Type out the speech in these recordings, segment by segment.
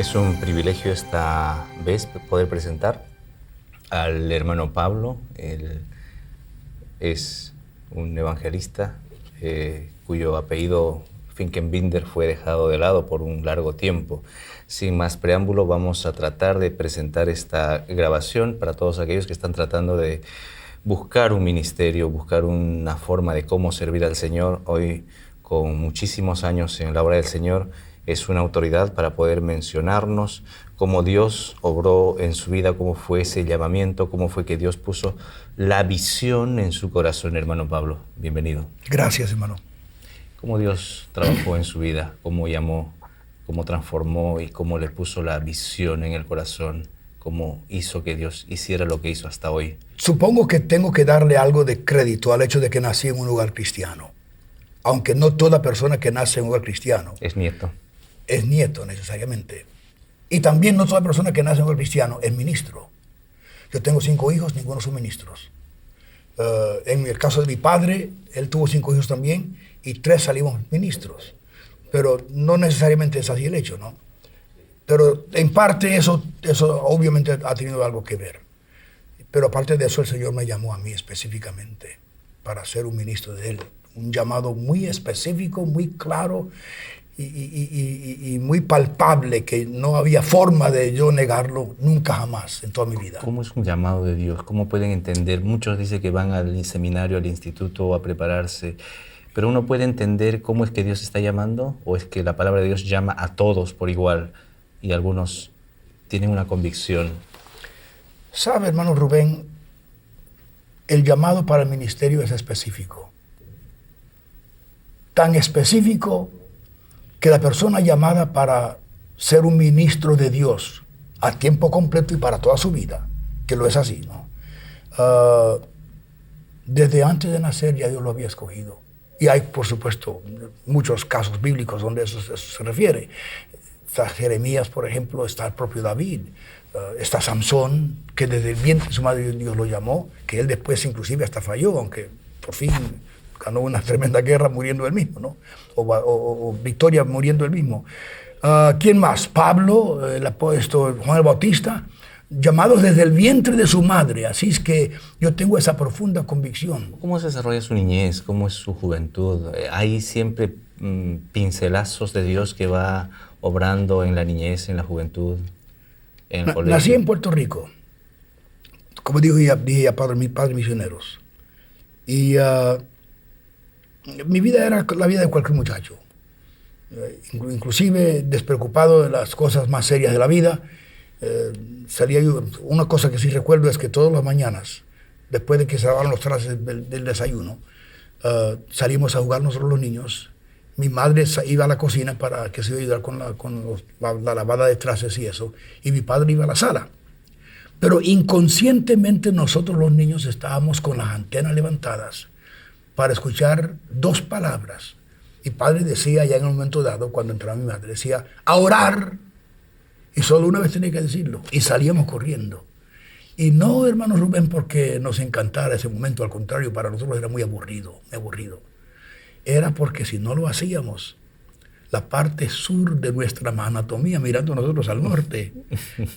Es un privilegio esta vez poder presentar al hermano Pablo. Él es un evangelista cuyo apellido Finkenbinder fue dejado de lado por un largo tiempo. Sin más preámbulo, vamos a tratar de presentar esta grabación para todos aquellos que están tratando de buscar un ministerio, buscar una forma de cómo servir al Señor. Hoy, con muchísimos años en la obra del Señor, es una autoridad para poder mencionarnos cómo Dios obró en su vida, cómo fue ese llamamiento, cómo fue que Dios puso la visión en su corazón. Hermano Pablo, bienvenido. Gracias, hermano. ¿Cómo Dios trabajó en su vida? ¿Cómo llamó? ¿Cómo transformó? ¿Y cómo le puso la visión en el corazón? ¿Cómo hizo que Dios hiciera lo que hizo hasta hoy? Supongo que tengo que darle algo de crédito al hecho de que nací en un hogar cristiano. Aunque no toda persona que nace en un hogar cristiano Es nieto. es nieto necesariamente. Y también no toda persona que nace en un hogar cristiano es ministro. Yo tengo 5 hijos, ninguno son ministros. En el caso de mi padre, él tuvo 5 hijos también y 3 salimos ministros. Pero no necesariamente es así el hecho, ¿no? Pero en parte eso obviamente ha tenido algo que ver. Pero aparte de eso, el Señor me llamó a mí específicamente para ser un ministro de Él. Un llamado muy específico, muy claro y muy palpable, que no había forma de yo negarlo nunca jamás en toda mi vida. ¿Cómo es un llamado de Dios? ¿Cómo pueden entender? Muchos dicen que van al seminario, al instituto a prepararse, pero uno puede entender cómo es que Dios está llamando, o es que la palabra de Dios llama a todos por igual y algunos tienen una convicción. ¿Sabe, hermano Rubén? El llamado para el ministerio es específico. Tan específico que la persona llamada para ser un ministro de Dios a tiempo completo y para toda su vida, que lo es así, ¿no? Desde antes de nacer ya Dios lo había escogido. Y hay, por supuesto, muchos casos bíblicos donde eso se refiere. Está Jeremías, por ejemplo, está el propio David, está Samson, que desde el vientre de su madre Dios lo llamó, que él después inclusive hasta falló, aunque por fin ganó una tremenda guerra muriendo él mismo, ¿no? O victoria muriendo él mismo. ¿Quién más? Pablo, el apóstol Juan el Bautista, llamados desde el vientre de su madre. Así es que yo tengo esa profunda convicción. ¿Cómo se desarrolla su niñez? ¿Cómo es su juventud? ¿Hay siempre pincelazos de Dios que va obrando en la niñez, en la juventud, en el colegio? Nací en Puerto Rico, como dije ya padres misioneros. Y mi vida era la vida de cualquier muchacho. Inclusive despreocupado de las cosas más serias de la vida. Salía yo, una cosa que sí recuerdo es que todas las mañanas, después de que se lavaban los trastes del desayuno, salíamos a jugar nosotros los niños. Mi madre iba a la cocina para que se ayudara con la lavada de trastes y eso, y mi padre iba a la sala. Pero inconscientemente nosotros los niños estábamos con las antenas levantadas para escuchar 2 palabras. Mi padre decía ya en un momento dado, cuando entraba mi madre, decía, a orar. Y solo una vez tenía que decirlo. Y salíamos corriendo. Y no, hermano Rubén, porque nos encantara ese momento. Al contrario, para nosotros era muy aburrido. Era porque si no lo hacíamos, la parte sur de nuestra anatomía, mirando nosotros al norte,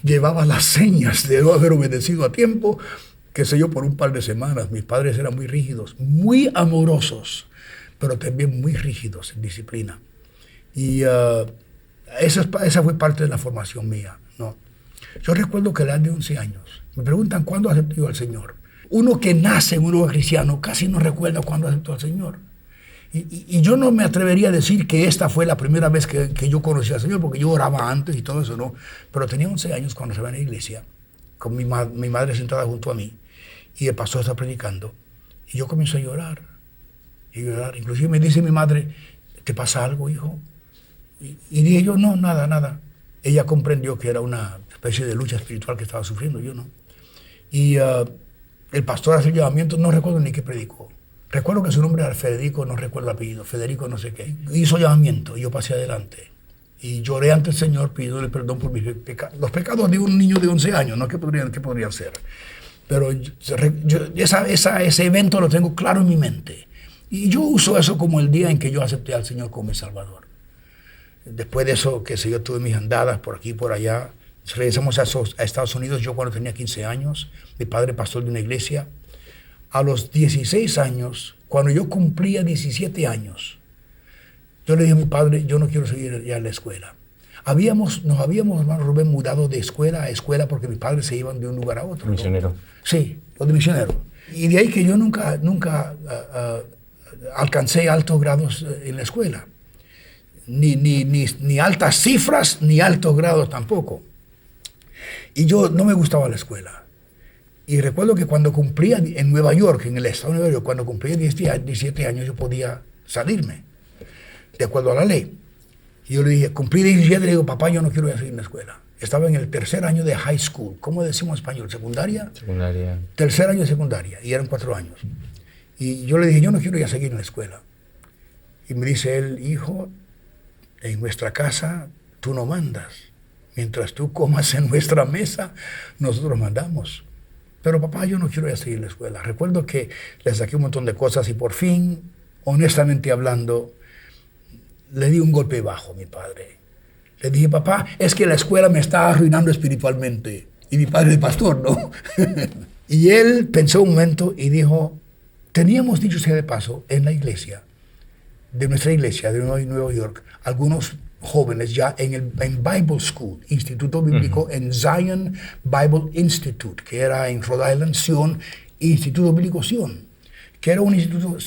llevaba las señas de no haber obedecido a tiempo, qué sé yo, por un par de semanas. Mis padres eran muy rígidos, muy amorosos, pero también muy rígidos en disciplina. Y esa fue parte de la formación mía, ¿no? Yo recuerdo que a la edad de 11 años, me preguntan cuándo acepté yo al Señor. Uno que nace en un hogar cristiano casi no recuerda cuándo aceptó al Señor. Y yo no me atrevería a decir que esta fue la primera vez que yo conocí al Señor, porque yo oraba antes y todo eso, ¿no? Pero tenía 11 años cuando se va a la iglesia, con mi madre sentada junto a mí, y el pastor está predicando, y yo comienzo a llorar. Inclusive me dice mi madre, ¿te pasa algo, hijo? Y dije yo, no, nada. Ella comprendió que era una especie de lucha espiritual que estaba sufriendo, yo no. Y el pastor hace el llamamiento, no recuerdo ni qué predicó. Recuerdo que su nombre era Federico, no recuerdo el apellido, Federico no sé qué. Hizo llamamiento y yo pasé adelante. Y lloré ante el Señor pidiéndole perdón por mis pecados. Los pecados de un niño de 11 años, ¿no? ¿Qué podrían ser? Pero ese evento lo tengo claro en mi mente. Y yo uso eso como el día en que yo acepté al Señor como mi Salvador. Después de eso, que sé yo, tuve mis andadas por aquí y por allá. Regresamos a Estados Unidos, yo cuando tenía 15 años, mi padre pastor de una iglesia. A los 16 años, cuando yo cumplía 17 años, yo le dije a mi padre, yo no quiero seguir ya en la escuela. Nos habíamos, hermano Rubén, mudado de escuela a escuela porque mis padres se iban de un lugar a otro. Misionero. ¿No? Sí, los de misionero. Y de ahí que yo nunca alcancé altos grados en la escuela. Ni altas cifras, ni altos grados tampoco. Y yo no me gustaba la escuela. Y recuerdo que cuando cumplía en Nueva York, en el estado de Nueva York, cuando cumplía 17 años, yo podía salirme, de acuerdo a la ley. Y yo le dije, cumplí 17, le digo, papá, yo no quiero ir a seguir en la escuela. Estaba en el tercer año de high school. ¿Cómo decimos en español? ¿Secundaria? Secundaria. Tercer año de secundaria, y eran 4 años. Y yo le dije, yo no quiero ir a seguir en la escuela. Y me dice él, hijo, en nuestra casa tú no mandas. Mientras tú comas en nuestra mesa, nosotros mandamos. Pero papá, yo no quiero ir a seguir en la escuela. Recuerdo que le saqué un montón de cosas y por fin, honestamente hablando, le di un golpe bajo a mi padre. Le dije, papá, es que la escuela me está arruinando espiritualmente. Y mi padre es pastor, ¿no? Y él pensó un momento y dijo, teníamos, dicho sea de paso, en la iglesia, de nuestra iglesia de Nueva York, algunos jóvenes ya en Bible School, Instituto Bíblico, en Zion Bible Institute, que era en Rhode Island, Sion, Instituto Bíblico Sion, que era un instituto,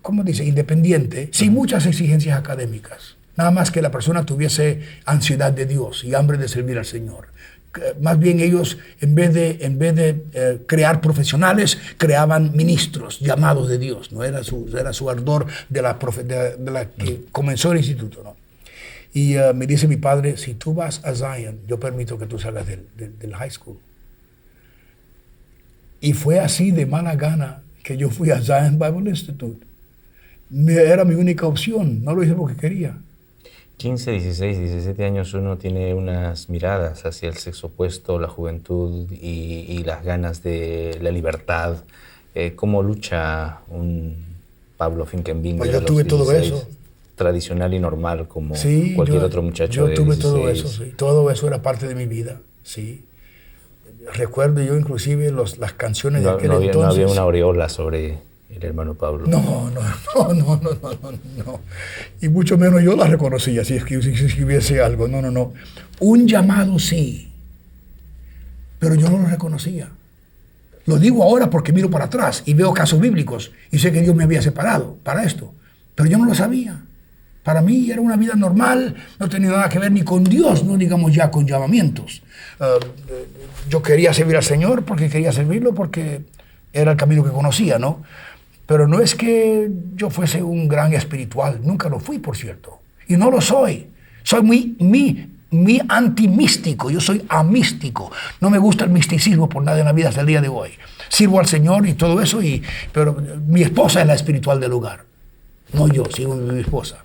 ¿cómo dice? Independiente, sin muchas exigencias académicas. Nada más que la persona tuviese ansiedad de Dios y hambre de servir al Señor. Más bien ellos, en vez de crear profesionales, creaban ministros llamados de Dios. ¿No? Era su ardor de la que comenzó el instituto. ¿No? Y me dice mi padre, si tú vas a Zion, yo permito que tú salgas del high school. Y fue así de mala gana que yo fui a Zion Bible Institute. Era mi única opción, no lo hice porque quería. 15, 16, 17 años uno tiene unas miradas hacia el sexo opuesto, la juventud y las ganas de la libertad. ¿Cómo lucha un Pablo Finkenbinder? Pues yo tuve todo eso. Tradicional y normal como sí, cualquier otro muchacho de 16. Yo tuve todo eso, sí. Todo eso era parte de mi vida, sí. Recuerdo yo inclusive las canciones de aquel entonces. No había una aureola sobre el hermano Pablo. No. Y mucho menos yo la reconocía, si hubiese algo. No. Un llamado sí, pero yo no lo reconocía. Lo digo ahora porque miro para atrás y veo casos bíblicos y sé que Dios me había separado para esto, pero yo no lo sabía. Para mí era una vida normal, no tenía nada que ver ni con Dios, no digamos ya con llamamientos. Yo quería servir al Señor porque quería servirlo, porque era el camino que conocía, ¿no? Pero no es que yo fuese un gran espiritual, nunca lo fui, por cierto. Y no lo soy. Soy muy antimístico, yo soy amístico. No me gusta el misticismo por nada en la vida hasta el día de hoy. Sirvo al Señor y todo eso, pero mi esposa es la espiritual del hogar. No yo, sigo mi esposa.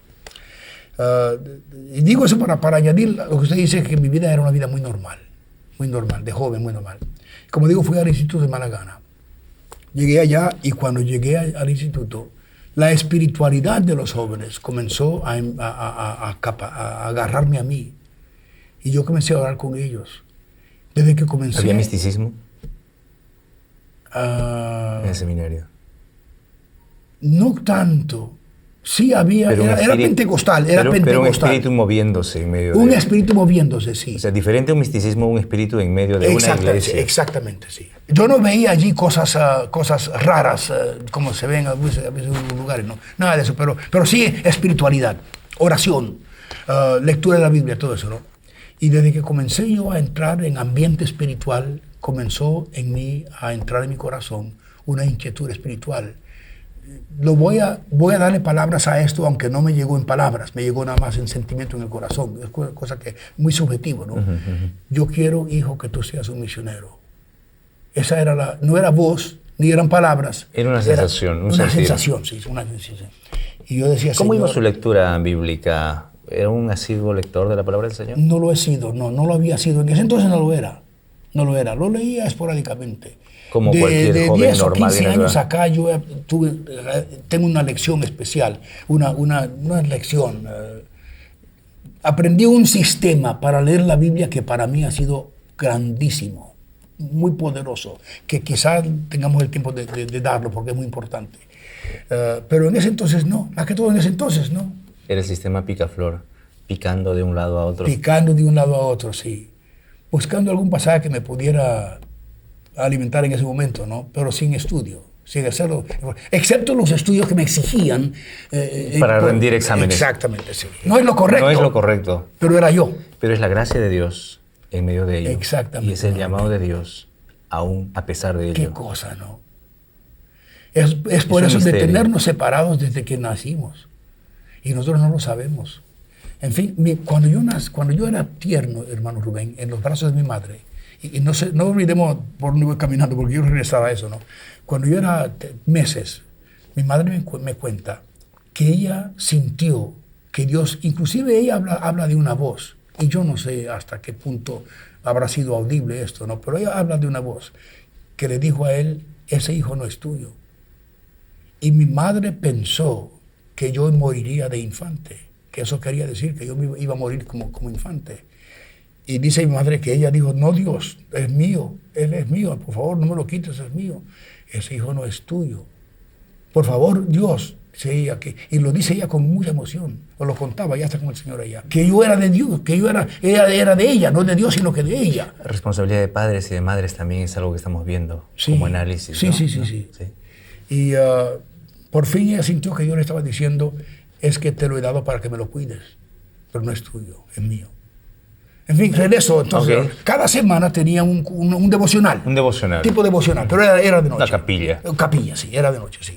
Y digo eso para añadir lo que usted dice, que mi vida era una vida muy normal, de joven, muy normal. Como digo, fui al instituto de mala gana. Llegué allá y cuando llegué al instituto, la espiritualidad de los jóvenes comenzó a agarrarme a mí. Y yo comencé a orar con ellos. Desde que comencé... ¿Había misticismo en el seminario? No tanto. Sí había, era pentecostal, pero un espíritu moviéndose en medio de... Un espíritu moviéndose, sí. O sea, diferente a un misticismo, un espíritu en medio de una iglesia. Exactamente, sí. Yo no veía allí cosas raras, como se ven a veces en algunos lugares, no. Nada de eso, pero sí espiritualidad, oración, lectura de la Biblia, todo eso, ¿no? Y desde que comencé yo a entrar en ambiente espiritual, comenzó en mí a entrar en mi corazón una inquietud espiritual. Voy a darle palabras a esto, aunque no me llegó en palabras, me llegó nada más en sentimiento, en el corazón. Es una cosa que muy subjetivo, ¿no? Yo quiero, hijo, que tú seas un misionero. Esa era no era voz, ni eran palabras. Era una sensación, una sensación, sí, una sensación. Y yo decía, ¿cómo iba su lectura bíblica? ¿Era un asiduo lector de la palabra del Señor? No lo he sido, no lo había sido. En ese entonces no lo era. No lo era, lo leía esporádicamente. Como cualquier joven 10 o normal 15 en el años lugar. acá yo tengo una lección especial, una lección. Aprendí un sistema para leer la Biblia que para mí ha sido grandísimo, muy poderoso, que quizás tengamos el tiempo de darlo porque es muy importante. Pero en ese entonces no, más que todo en ese entonces no. Era el sistema picaflor, picando de un lado a otro. Picando de un lado a otro, sí. Buscando algún pasaje que me pudiera alimentar en ese momento, ¿no? Pero sin estudio, sin hacerlo, excepto los estudios que me exigían. Para rendir exámenes. Exactamente, sí. No es lo correcto. No es lo correcto. Pero era yo. Pero es la gracia de Dios en medio de ello. Exactamente. Y es el llamado de Dios, aún a pesar de ello. Qué cosa, ¿no? Es por un eso de misterio. tenernos separados desde que nacimos. Y nosotros no lo sabemos. En fin, cuando yo era tierno, hermano Rubén, en los brazos de mi madre, y no olvidemos por dónde voy caminando, porque yo regresaba a eso, ¿no? Cuando yo era meses, mi madre me cuenta que ella sintió que Dios, inclusive ella habla de una voz, y yo no sé hasta qué punto habrá sido audible esto, ¿no? Pero ella habla de una voz que le dijo a él, ese hijo no es tuyo. Y mi madre pensó que yo moriría de infante, que eso quería decir que yo iba a morir como infante. Y dice mi madre que ella dijo, no, Dios, es mío, él es mío, por favor, no me lo quites, es mío. Ese hijo no es tuyo. Por favor, Dios, y lo dice ella con mucha emoción, o lo contaba, ya está con el Señor allá, que yo era de Dios, que ella era de ella, no de Dios, sino que de ella. Responsabilidad de padres y de madres también es algo que estamos viendo Sí. como análisis. Sí, ¿no? sí. Y por fin ella sintió que yo le estaba diciendo, es que te lo he dado para que me lo cuides, pero no es tuyo, es mío. En fin, regreso. Entonces, Okay. cada semana tenía un devocional. Un devocional. Tipo devocional, pero era de noche. Una capilla. Capilla, sí, era de noche, sí.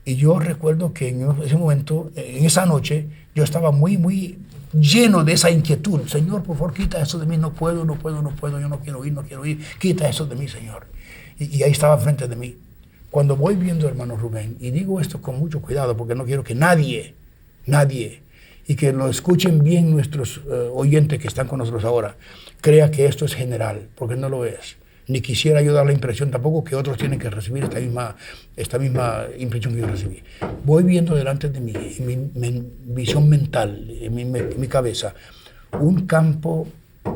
Y yo recuerdo que en ese momento, en esa noche, yo estaba muy, muy lleno de esa inquietud. Señor, por favor, quita eso de mí, no puedo, yo no quiero ir, quita eso de mí, Señor. Y ahí estaba frente de mí. Cuando voy viendo, hermano Rubén, y digo esto con mucho cuidado, porque no quiero que nadie, y que lo escuchen bien nuestros oyentes que están con nosotros ahora, crea que esto es general, porque no lo es. Ni quisiera yo dar la impresión tampoco que otros tienen que recibir esta misma impresión que yo recibí. Voy viendo delante de mí, en mi visión mental, en mi cabeza, un campo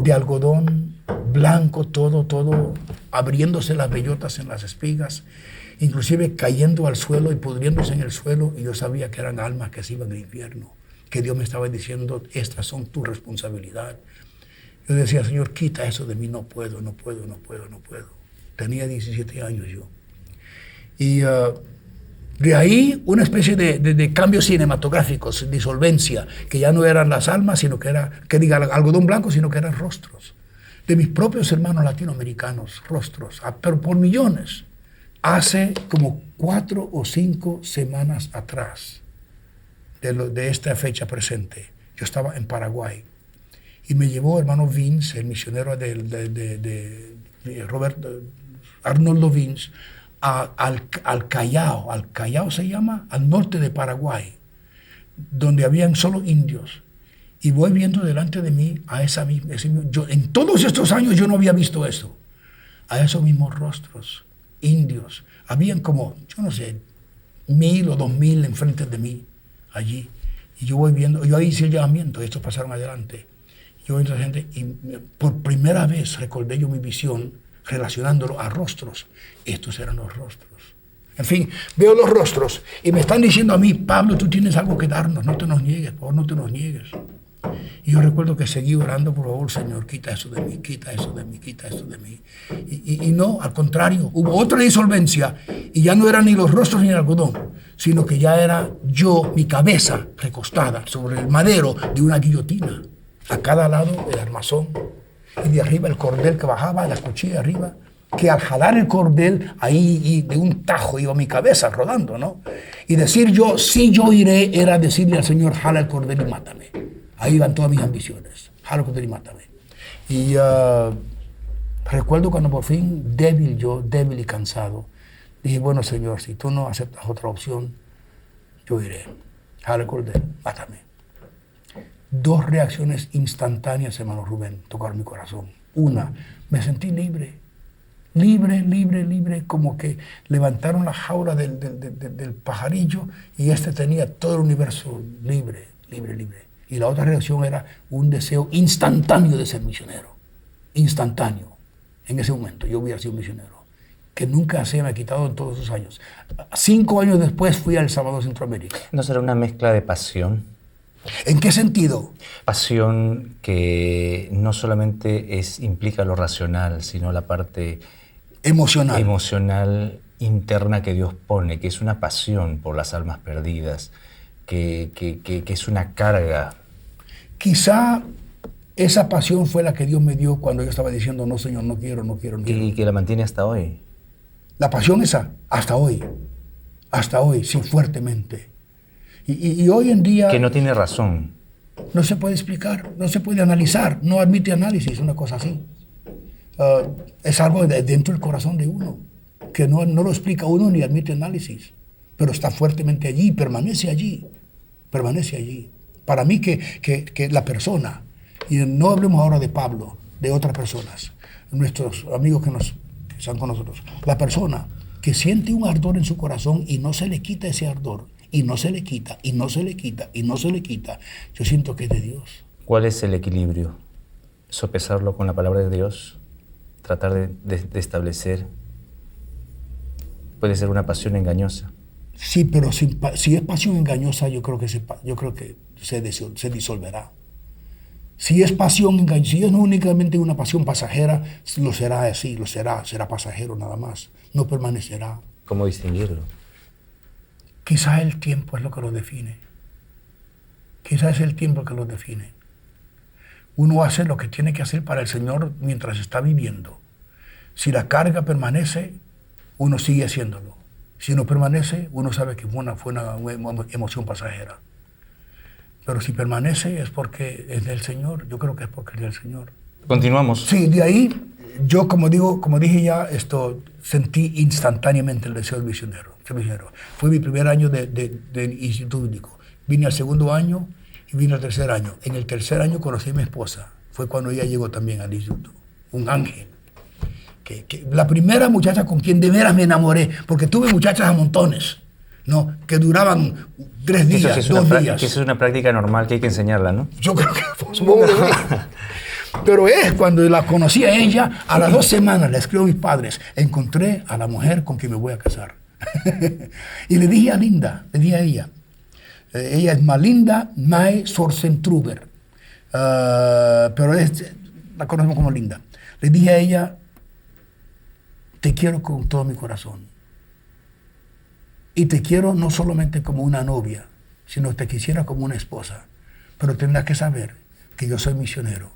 de algodón blanco, todo, abriéndose las bellotas en las espigas, inclusive cayendo al suelo y pudriéndose en el suelo, y yo sabía que eran almas que se iban al infierno, que Dios me estaba diciendo, estas son tu responsabilidad. Yo decía, Señor, quita eso de mí, no puedo. Tenía 17 años yo. Y de ahí una especie de cambios cinematográficos, disolvencia, que ya no eran las almas, sino que era, algodón blanco, sino que eran rostros. De mis propios hermanos latinoamericanos, rostros, pero por millones. Hace como 4 o 5 semanas atrás de esta fecha presente, yo estaba en Paraguay. Y me llevó hermano Vince, el misionero de Arnoldo Vince, al Callao. Al Callao se llama, al norte de Paraguay, donde habían solo indios. Y voy viendo delante de mí a en todos estos años yo no había visto eso. A esos mismos rostros, indios. Habían como, yo no sé, 1,000 o 2,000 enfrente de mí, allí. Y yo voy viendo, yo ahí hice el llamamiento, estos pasaron adelante. Yo entro gente y por primera vez recordé yo mi visión relacionándolo a rostros. Estos eran los rostros. En fin, veo los rostros y me están diciendo a mí, Pablo, tú tienes algo que darnos, no te nos niegues, por favor, no te nos niegues. Y yo recuerdo que seguí orando, por favor, Señor, quita eso de mí, quita eso de mí, quita eso de mí. Y no, al contrario, hubo otra disolvencia y ya no eran ni los rostros ni el algodón, sino que ya era yo, mi cabeza recostada sobre el madero de una guillotina. A cada lado el armazón, y de arriba el cordel que bajaba, la cuchilla arriba, que al jalar el cordel, ahí y de un tajo iba mi cabeza rodando, ¿no? Y decir yo, sí yo iré, era decirle al Señor, jala el cordel y mátame. Ahí iban todas mis ambiciones, jala el cordel y mátame. Y recuerdo cuando por fin, débil y cansado, dije, bueno Señor, si tú no aceptas otra opción, yo iré, jala el cordel, mátame. 2 reacciones instantáneas, hermano Rubén, tocaron mi corazón. me sentí libre. Libre, libre, libre, como que levantaron la jaula del pajarillo y tenía todo el universo libre, libre, libre. Y la otra reacción era un deseo instantáneo de ser misionero. Instantáneo. En ese momento yo hubiera sido misionero, que nunca se me ha quitado en todos esos años. 5 años después fui a El Salvador, Centroamérica. ¿No será una mezcla de pasión? ¿En qué sentido? Pasión que no solamente implica lo racional, sino la parte emocional interna que Dios pone, que es una pasión por las almas perdidas, que es una carga. Quizá esa pasión fue la que Dios me dio cuando yo estaba diciendo, no, Señor, no quiero, no quiero, no quiero. Y que la mantiene hasta hoy. La pasión esa, hasta hoy, sí, fuertemente. Y hoy en día... Que no tiene razón. No se puede explicar, no se puede analizar, no admite análisis, una cosa así. Es algo dentro del corazón de uno, que no lo explica uno ni admite análisis, pero está fuertemente allí, permanece allí. Para mí que la persona, y no hablemos ahora de Pablo, de otras personas, nuestros amigos que están con nosotros, la persona que siente un ardor en su corazón y no se le quita ese ardor, y no se le quita, y no se le quita, y no se le quita, yo siento que es de Dios. ¿Cuál es el equilibrio? ¿Sopesarlo con la palabra de Dios? ¿Tratar de establecer? Puede ser una pasión engañosa. Sí, pero si es pasión engañosa, yo creo que se disolverá. Si es pasión engañosa, si es no únicamente una pasión pasajera, lo será así, será pasajero nada más, no permanecerá. ¿Cómo distinguirlo? Quizá el tiempo es lo que lo define. Quizá es el tiempo que lo define. Uno hace lo que tiene que hacer para el Señor mientras está viviendo. Si la carga permanece, uno sigue haciéndolo. Si no permanece, uno sabe que fue una emoción pasajera. Pero si permanece es porque es del Señor. Yo creo que es porque es del Señor. Continuamos. Sí, de ahí yo, como dije ya, sentí instantáneamente el deseo de misionero. Fue mi primer año de instituto bíblico. Vine al segundo año y vine al tercer año. En el tercer año conocí a mi esposa. Fue cuando ella llegó también al instituto. Un ángel. La primera muchacha con quien de veras me enamoré, porque tuve muchachas a montones, ¿no? Que duraban 3 días, 2 días. Que eso es una práctica normal que hay que enseñarla, ¿no? Yo creo que supongo que sí. Pero es cuando la conocí a ella, a las 2 semanas le escribo a mis padres, encontré a la mujer con quien me voy a casar. Y le dije a ella, ella es Malinda Mae Sorsentruber, pero la conocemos como Linda. Le dije a ella, te quiero con todo mi corazón. Y te quiero no solamente como una novia, sino te quisiera como una esposa. Pero tendrás que saber que yo soy misionero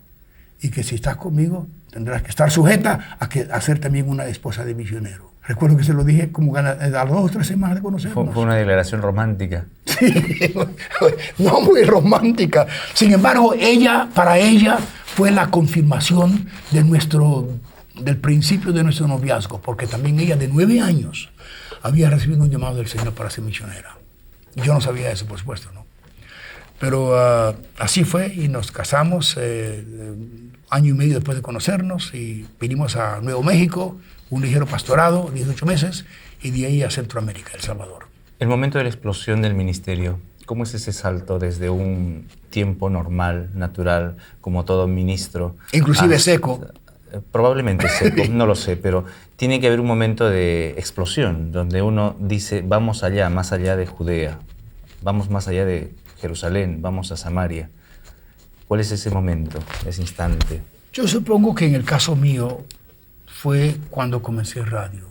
y que si estás conmigo tendrás que estar sujeta a ser también una esposa de misionero. Recuerdo que se lo dije como a las 2 o 3 semanas de conocernos. Fue una declaración romántica. Sí, no muy romántica. Sin embargo, para ella fue la confirmación del principio de nuestro noviazgo, porque también ella de 9 años había recibido un llamado del Señor para ser misionera. Yo no sabía eso, por supuesto, ¿no? Pero así fue y nos casamos 1 año y medio después de conocernos y vinimos a Nuevo México, un ligero pastorado, 18 meses, y de ahí a Centroamérica, El Salvador. El momento de la explosión del ministerio, ¿cómo es ese salto desde un tiempo normal, natural, como todo ministro? Inclusive seco. Probablemente seco, no lo sé, pero tiene que haber un momento de explosión, donde uno dice, vamos allá, más allá de Judea, vamos más allá de Jerusalén, vamos a Samaria. ¿Cuál es ese momento, ese instante? Yo supongo que en el caso mío fue cuando comencé radio.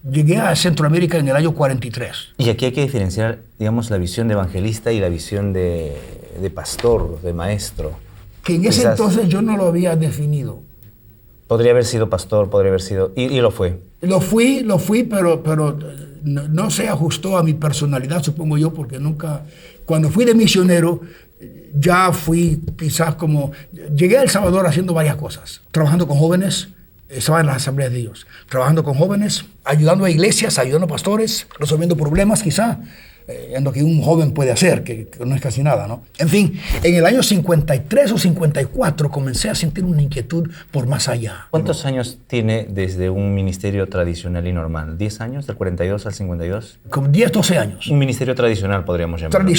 Llegué a Centroamérica en el año 43. Y aquí hay que diferenciar, digamos, la visión de evangelista y la visión de pastor, de maestro. Que en ese entonces yo no lo había definido. Podría haber sido pastor, podría haber sido... Y lo fue. Lo fui, pero no se ajustó a mi personalidad, supongo yo, porque nunca... Cuando fui de misionero, ya fui quizás como... Llegué a El Salvador haciendo varias cosas. Trabajando con jóvenes, estaba en las asambleas de Dios. Trabajando con jóvenes, ayudando a iglesias, ayudando a pastores, resolviendo problemas quizá. en lo que un joven puede hacer, que no es casi nada, ¿no? En fin, en el año 53 o 54 comencé a sentir una inquietud por más allá. ¿Cuántos años tiene desde un ministerio tradicional y normal? ¿10 años, del 42 al 52? Como 10, 12 años. Un ministerio tradicional, podríamos llamarlo.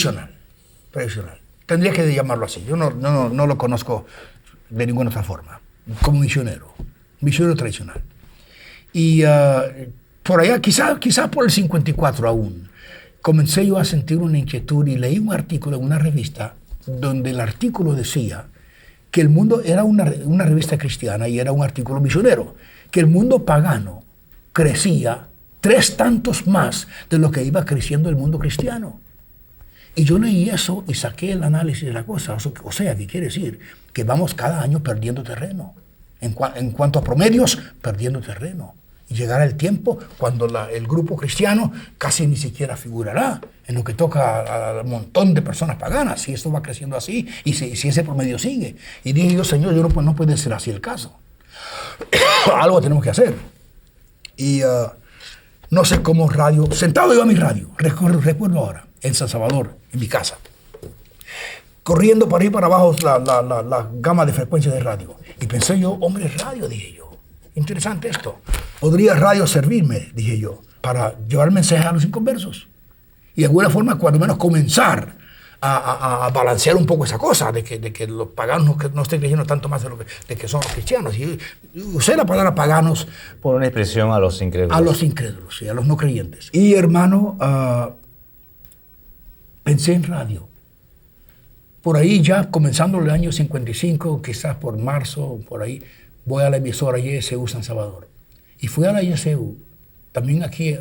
Tradicional. Tendría que llamarlo así. Yo no lo conozco de ninguna otra forma. Como misionero tradicional. Y por allá, quizá por el 54 aún, comencé yo a sentir una inquietud y leí un artículo en una revista donde el artículo decía que el mundo era una revista cristiana y era un artículo misionero, que el mundo pagano crecía 3 tantos más de lo que iba creciendo el mundo cristiano. Y yo leí eso y saqué el análisis de la cosa. O sea, ¿qué quiere decir? Que vamos cada año perdiendo terreno. En cuanto a promedios, perdiendo terreno. Y llegará el tiempo cuando el grupo cristiano casi ni siquiera figurará en lo que toca al montón de personas paganas, si esto va creciendo así y si ese promedio sigue. Y dije yo, Señor, no puede ser así el caso. Algo tenemos que hacer. Y no sé cómo radio, sentado yo a mi radio, recuerdo ahora, en San Salvador, en mi casa, corriendo para ir para abajo la gama de frecuencias de radio. Y pensé yo, hombre, radio, dije yo. Interesante esto. ¿Podría radio servirme, dije yo, para llevar mensajes a los inconversos? Y de alguna forma, cuando menos, comenzar a balancear un poco esa cosa, de que los paganos no estén creyendo tanto más de que son los cristianos. Y usé la palabra paganos. Por una expresión a los incrédulos. A los incrédulos, sí, a los no creyentes. Y hermano, pensé en radio. Por ahí ya, comenzando el año 55, quizás por marzo, por ahí, voy a la emisora YSU San Salvador. Y fui a la YSU, también aquí,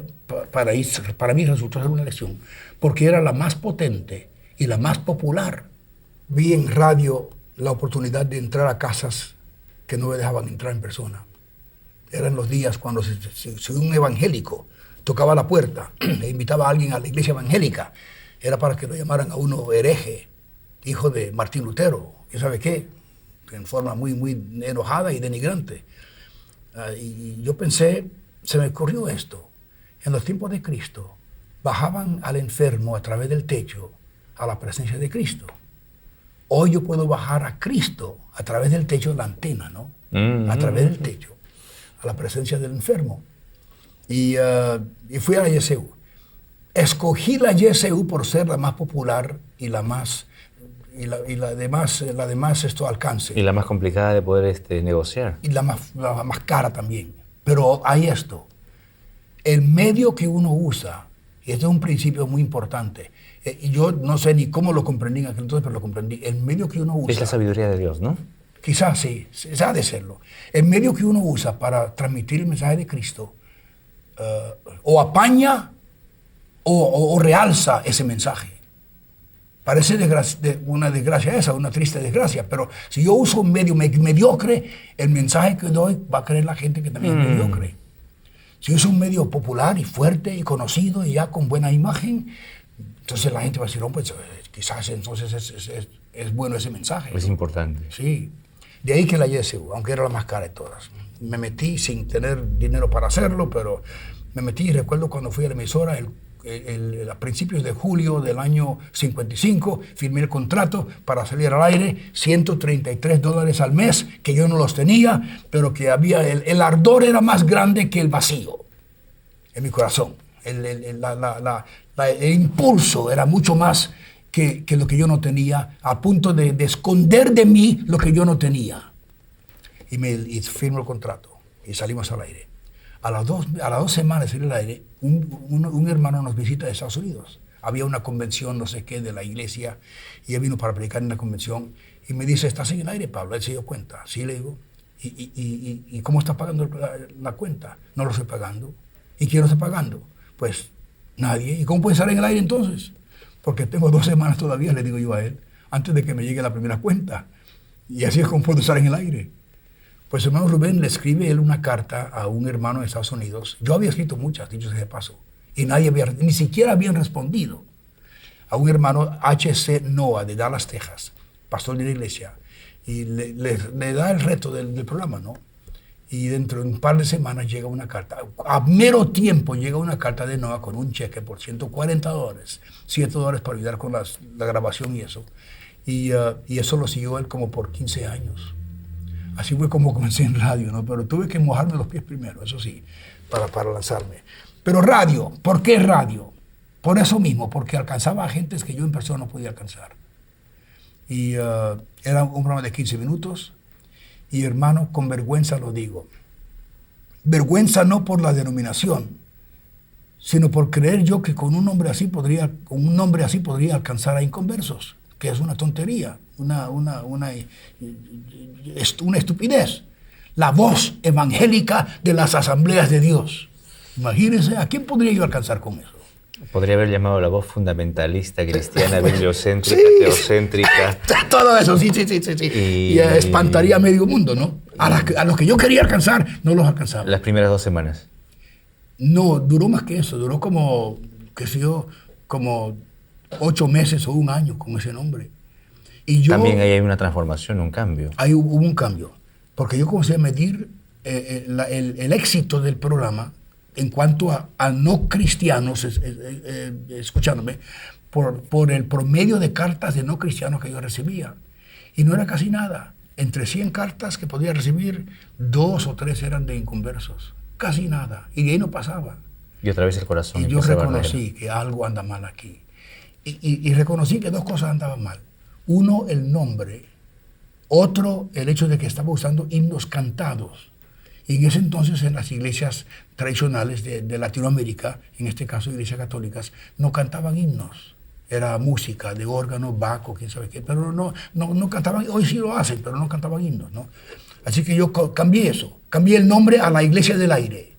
para mí resultó ser una lección, porque era la más potente y la más popular. Vi en radio la oportunidad de entrar a casas que no me dejaban entrar en persona. Eran los días cuando si un evangélico tocaba la puerta e invitaba a alguien a la iglesia evangélica, era para que lo llamaran a uno hereje, hijo de Martín Lutero, ¿y sabe qué? En forma muy, muy enojada y denigrante. Y yo pensé, se me ocurrió esto. En los tiempos de Cristo, bajaban al enfermo a través del techo a la presencia de Cristo. Hoy yo puedo bajar a Cristo a través del techo de la antena, ¿no? A través del techo, a la presencia del enfermo. Y fui a la YSU. Escogí la YSU por ser la más popular y la más... Y la demás alcance. Y la más complicada de poder negociar. Y la más cara también. Pero hay esto. El medio que uno usa, y este es un principio muy importante, y yo no sé ni cómo lo comprendí en aquel entonces, pero lo comprendí. El medio que uno usa... Es la sabiduría de Dios, ¿no? Quizás sí, ha de serlo. El medio que uno usa para transmitir el mensaje de Cristo o apaña o realza ese mensaje. Parece una desgracia esa, una triste desgracia, pero si yo uso un medio mediocre, el mensaje que doy va a creer la gente que también es mediocre. Si uso un medio popular y fuerte y conocido y ya con buena imagen, entonces la gente va a decir, oh, pues quizás entonces es bueno ese mensaje. Es importante. Sí. De ahí que la YSU, aunque era la más cara de todas. Me metí sin tener dinero para hacerlo, pero me metí y recuerdo cuando fui a la emisora, a principios de julio del año 55, firmé el contrato para salir al aire, $133 al mes, que yo no los tenía, pero que había, el ardor era más grande que el vacío en mi corazón. El impulso era mucho más que lo que yo no tenía, a punto de esconder de mí lo que yo no tenía. Y firmo el contrato y salimos al aire. A las dos semanas de salir al aire, un hermano nos visita de Estados Unidos. Había una convención, no sé qué, de la iglesia, y él vino para predicar en la convención, y me dice, ¿estás en el aire, Pablo? Él se dio cuenta. Sí, le digo. ¿Y cómo estás pagando la cuenta? No lo estoy pagando. ¿Y quién lo está pagando? Pues nadie. ¿Y cómo puede estar en el aire entonces? Porque tengo 2 semanas todavía, le digo yo a él, antes de que me llegue la primera cuenta. Y así es como puedo estar en el aire. Pues el hermano Rubén le escribe él una carta a un hermano de Estados Unidos. Yo había escrito muchas, dicho sea de paso, y ni siquiera habían respondido. A un hermano H.C. Noah de Dallas, Texas, pastor de la iglesia, y le da el reto del programa, ¿no? Y dentro de un par de semanas llega una carta. A mero tiempo llega una carta de Noah con un cheque por $140, $7 para ayudar con la grabación y eso. Y eso lo siguió él como por 15 años. Así fue como comencé en radio, ¿no? Pero tuve que mojarme los pies primero, eso sí, para lanzarme. Pero radio, ¿por qué radio? Por eso mismo, porque alcanzaba a gentes que yo en persona no podía alcanzar. Y era un programa de 15 minutos. Y hermano, con vergüenza lo digo. Vergüenza no por la denominación, sino por creer yo que con un nombre así podría alcanzar a inconversos, que es una tontería, una estupidez. La voz evangélica de las asambleas de Dios. Imagínense, ¿a quién podría yo alcanzar con eso? Podría haber llamado la voz fundamentalista, cristiana, bibliocéntrica, sí, teocéntrica. Todo eso, sí. Y espantaría a medio mundo, ¿no? A los que yo quería alcanzar, no los alcanzaba. Las primeras 2 semanas. No, duró más que eso. Duró como, qué sé yo, como 8 meses o 1 año con ese nombre. Y yo, también ahí hay una transformación, un cambio. Ahí hubo un cambio. Porque yo comencé a medir el éxito del programa en cuanto a no cristianos, escuchándome, por el promedio de cartas de no cristianos que yo recibía. Y no era casi nada. Entre 100 cartas que podía recibir, 2 o 3 eran de inconversos. Casi nada. Y de ahí no pasaba. Y otra vez el corazón. Y yo reconocí que algo anda mal aquí. Y reconocí que 2 cosas andaban mal. Uno, el nombre. Otro, el hecho de que estaba usando himnos cantados. Y en ese entonces en las iglesias tradicionales de Latinoamérica, en este caso iglesias católicas, no cantaban himnos. Era música de órgano, baco, quién sabe qué, pero no cantaban, hoy sí lo hacen, pero no cantaban himnos, ¿no? Así que yo cambié eso, cambié el nombre a la Iglesia del Aire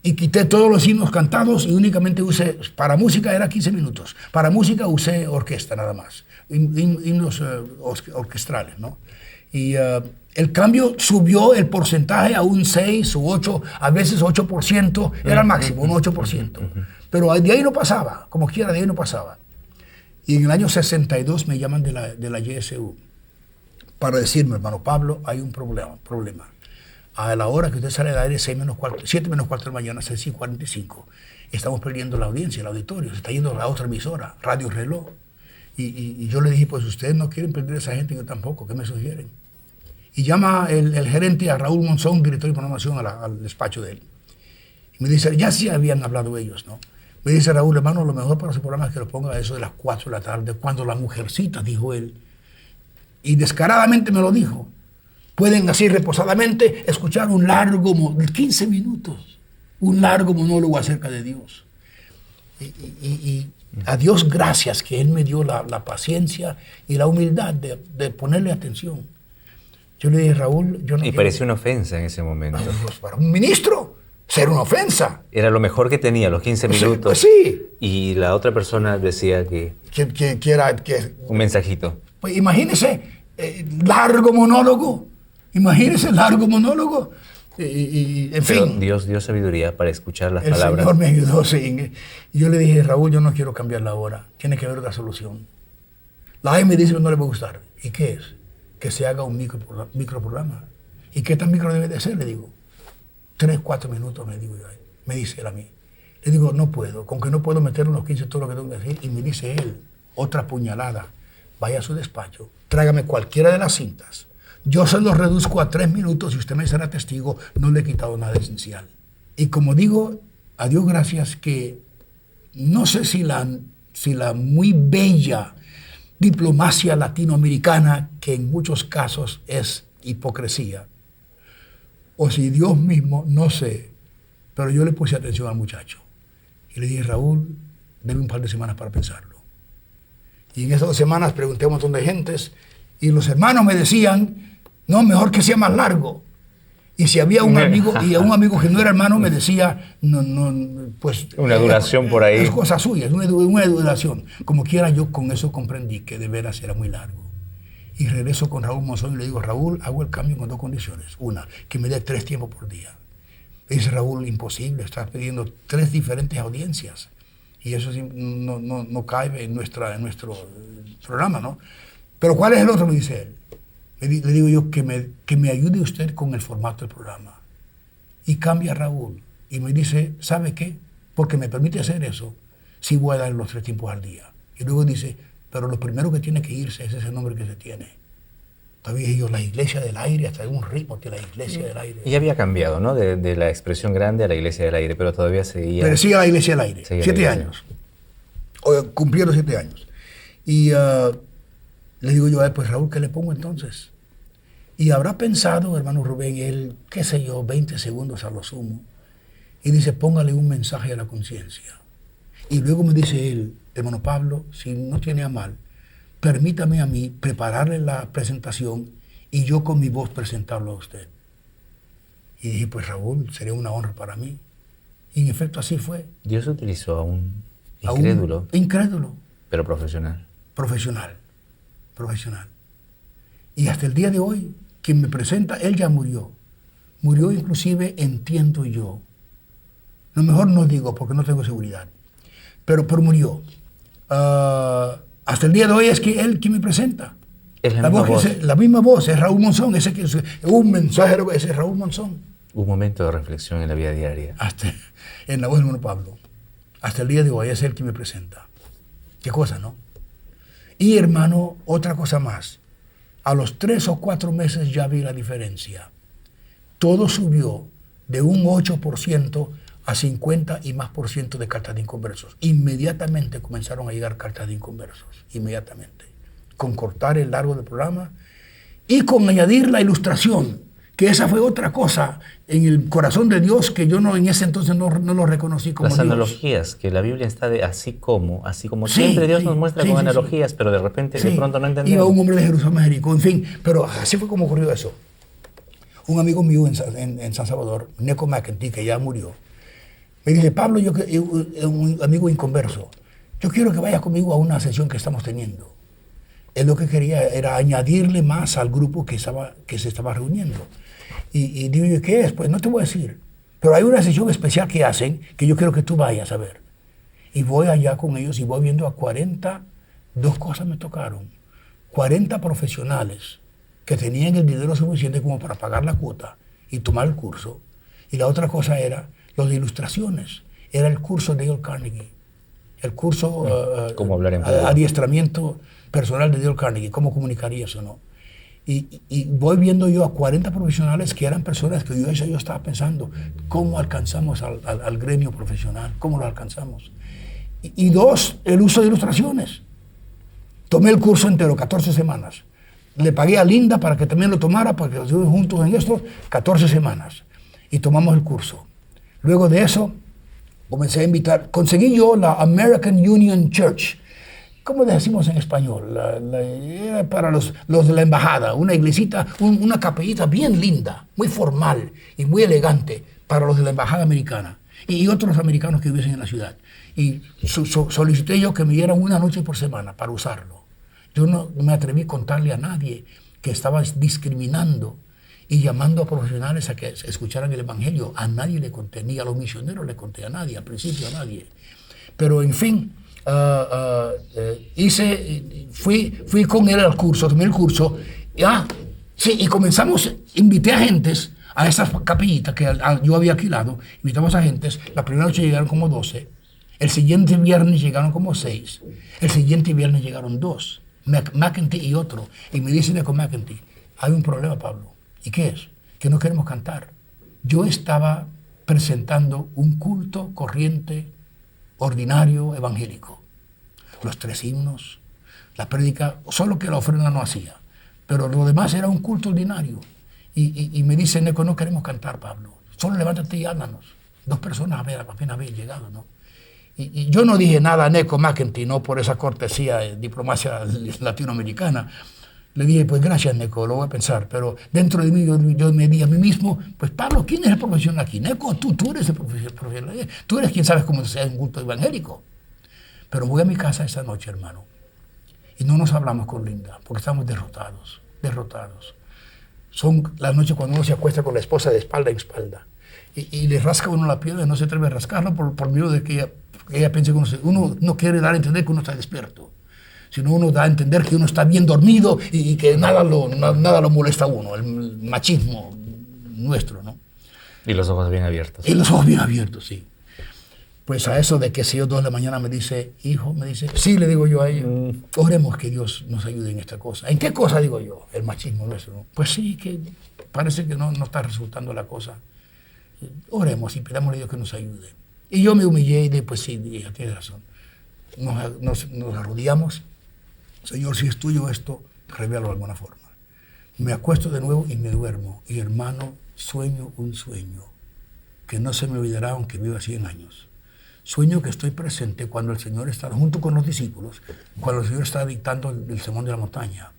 y quité todos los himnos cantados y únicamente usé, para música era 15 minutos, para música usé orquesta nada más, himnos orquestrales, ¿no? Y el cambio subió el porcentaje a un 6 u 8, a veces 8%, era el máximo, un 8%. Pero de ahí no pasaba, como quiera, de ahí no pasaba. Y en el año 62 me llaman de la YSU para decirme, hermano Pablo, hay un problema. A la hora que usted sale del aire, 7 menos cuarto de la mañana, 6:45, estamos perdiendo la audiencia, el auditorio, se está yendo a la otra emisora, Radio Reloj. Y yo le dije, pues ustedes no quieren perder a esa gente, yo tampoco, ¿qué me sugieren? Y llama el gerente a Raúl Monzón, director de programación, al despacho de él. Y me dice, ya sí habían hablado ellos, ¿no? Me dice Raúl, hermano, lo mejor para su programa es que lo ponga a eso de las 4 de la tarde, cuando la mujercita, dijo él. Y descaradamente me lo dijo. Pueden así reposadamente escuchar un largo, 15 minutos, un largo monólogo acerca de Dios. Y a Dios gracias que Él me dio la paciencia y la humildad de ponerle atención. Yo le dije, Raúl, yo no Y parecía una ofensa en ese momento. Pues para un ministro, ser una ofensa. Era lo mejor que tenía, los 15 minutos. Pues sí. Y la otra persona decía que un mensajito. Pues imagínese, largo monólogo. Imagínese, largo monólogo. En fin. Dios dio sabiduría para escuchar las palabras. El Señor me ayudó, sí. Y yo le dije, Raúl, yo no quiero cambiar la hora. Tiene que haber otra solución. La AI me dice que no le va a gustar. ¿Y qué es? Que se haga un microprograma. ¿Y qué tan micro debe de ser? Le digo. 3, 4 minutos, me digo yo. Me dice él a mí. Le digo, no puedo. Con que no puedo meter en los 15 todo lo que tengo que decir. Y me dice él, otra puñalada. Vaya a su despacho, tráigame cualquiera de las cintas. Yo se los reduzco a 3 minutos y usted me será testigo, no le he quitado nada esencial. Y como digo, a Dios gracias que no sé si la muy bella diplomacia latinoamericana, que en muchos casos es hipocresía, o si Dios mismo, no sé, pero yo le puse atención al muchacho. Y le dije, Raúl, deme un par de semanas para pensarlo. Y en esas 2 semanas pregunté a un montón de gentes y los hermanos me decían, no, mejor que sea más largo. Y si había un amigo, y a un amigo que no era hermano me decía, pues... Una duración por ahí. Es cosa suya, es una duración. Como quiera, yo con eso comprendí que de veras era muy largo. Y regreso con Raúl Monzón y le digo, Raúl, hago el cambio con 2 condiciones. Una, que me dé 3 tiempos por día. Me dice Raúl, imposible, estás pidiendo 3 diferentes audiencias. Y eso no cabe en nuestro programa, ¿no? Pero ¿cuál es el otro? Me dice él. Le digo yo que me ayude usted con el formato del programa. Y cambia Raúl y me dice, ¿sabe qué? Porque me permite hacer eso, sí voy a dar los 3 tiempos al día. Y luego dice, pero lo primero que tiene que irse es ese nombre que se tiene. Todavía ellos, la iglesia del aire, hasta un ritmo que la iglesia del aire. Y había cambiado, ¿no? De la expresión grande a la iglesia del aire, pero todavía seguía... Pero sigue la iglesia del aire, 7 años. Cumplieron 7 años. Y le digo yo a él, pues Raúl, ¿qué le pongo entonces? Y habrá pensado, hermano Rubén, él, qué sé yo, 20 segundos a lo sumo. Y dice, póngale un mensaje a la conciencia. Y luego me dice él, hermano Pablo, si no tiene a mal, permítame a mí prepararle la presentación y yo con mi voz presentarlo a usted. Y dije, pues Raúl, sería una honra para mí. Y en efecto así fue. Dios utilizó a un incrédulo. Incrédulo. Pero profesional. Profesional. Y hasta el día de hoy, quien me presenta, él ya murió. Murió inclusive, entiendo yo. Lo mejor no digo porque no tengo seguridad. Pero murió. Hasta el día de hoy es que él quien me presenta. Es la misma voz. La misma voz, es Raúl Monzón. Un mensajero, ese es Raúl Monzón. Un momento de reflexión en la vida diaria. Hasta en la voz del hermano Pablo. Hasta el día de hoy es él quien me presenta. Qué cosa, ¿no? Y hermano, otra cosa más. A los 3 o 4 meses ya vi la diferencia. Todo subió de un 8% a 50 y más por ciento de cartas de inconversos. Inmediatamente comenzaron a llegar cartas de inconversos. Inmediatamente. Con cortar el largo del programa y con añadir la ilustración, que esa fue otra cosa en el corazón de Dios que yo en ese entonces no lo reconocí como Las Dios. analogías, que la Biblia está de así como Sí, siempre Dios sí, nos muestra sí, con sí, analogías, pero de repente de pronto no entendemos. Iba un hombre de Jerusalén a Jericó, en fin, pero así fue como ocurrió eso. Un amigo mío en San Salvador, Neco McEntee, que ya murió, me dice, Pablo, un amigo inconverso, yo quiero que vayas conmigo a una sesión que estamos teniendo. Él lo que quería era añadirle más al grupo que se estaba reuniendo. Y digo yo, ¿qué es? Pues no te voy a decir. Pero hay una sesión especial que hacen que yo quiero que tú vayas a ver. Y voy allá con ellos y voy viendo a 40, 2 cosas me tocaron. 40 profesionales que tenían el dinero suficiente como para pagar la cuota y tomar el curso. Y la otra cosa era los de ilustraciones. Era el curso de Dale Carnegie. El curso ¿Cómo hablar en público? adiestramiento personal de Dale Carnegie. ¿Cómo comunicaría eso, no? Y voy viendo yo a 40 profesionales que eran personas que yo estaba pensando, ¿cómo alcanzamos al gremio profesional? ¿Cómo lo alcanzamos? Y 2, el uso de ilustraciones. Tomé el curso entero, 14 semanas. Le pagué a Linda para que también lo tomara, para que lo estuvimos juntos en esto, 14 semanas. Y tomamos el curso. Luego de eso, comencé a invitar, conseguí yo la American Union Church. ¿Cómo decimos en español? Para los de la embajada, una iglesita, una capellita bien linda, muy formal y muy elegante para los de la embajada americana y otros americanos que viven en la ciudad. Y solicité yo que me dieran una noche por semana para usarlo. Yo no me atreví a contarle a nadie que estaba discriminando y llamando a profesionales a que escucharan el evangelio. A nadie le conté, ni a los misioneros le conté, a nadie, al principio a nadie. Pero en fin, fui con él al curso, tomé el curso, y comenzamos, invité a gentes a esas capillitas que yo había alquilado, invitamos a gentes, la primera noche llegaron como 12, el siguiente viernes llegaron como 6, el siguiente viernes llegaron 2, McEntee y otro, y me dice con McEntee, hay un problema, Pablo, ¿y qué es? Que no queremos cantar. Yo estaba presentando un culto corriente, ordinario, evangélico. Los 3 himnos, la prédica, solo que la ofrenda no hacía. Pero lo demás era un culto ordinario. Y me dice, Neco, no queremos cantar, Pablo. Solo levántate y háblanos. 2 personas apenas habían llegado, ¿no? Y yo no dije nada a Neco McEntee, no por esa cortesía de diplomacia latinoamericana. Le dije, pues gracias, Neco, lo voy a pensar. Pero dentro de mí, yo me di a mí mismo, pues Pablo, ¿quién es el profesional aquí? Neco, tú eres el profesional. Tú eres quien sabe cómo se hace un culto evangélico. Pero voy a mi casa esa noche, hermano, y no nos hablamos con Linda, porque estamos derrotados. Son las noches cuando uno se acuesta con la esposa de espalda en espalda, y le rasca uno la piel y no se atreve a rascarla por miedo de que ella piense que uno no quiere dar a entender que uno está despierto, sino uno da a entender que uno está bien dormido y que nada lo molesta a uno, el machismo nuestro, ¿no? Y los ojos bien abiertos. Y los ojos bien abiertos, sí. Pues a eso de que si yo 2 de la mañana me dice, hijo, me dice, sí, le digo yo a ella, oremos que Dios nos ayude en esta cosa. ¿En qué cosa digo yo? El machismo nuestro, ¿no? Pues sí, que parece que no está resultando la cosa. Oremos y pidamos a Dios que nos ayude. Y yo me humillé y dije, pues sí, hija, tienes razón. Nos arrodillamos. Señor, si es tuyo esto, revélalo de alguna forma. Me acuesto de nuevo y me duermo. Y hermano, sueño un sueño que no se me olvidará aunque viva 100 años. Sueño que estoy presente cuando el Señor está junto con los discípulos, cuando el Señor está dictando el sermón de la montaña.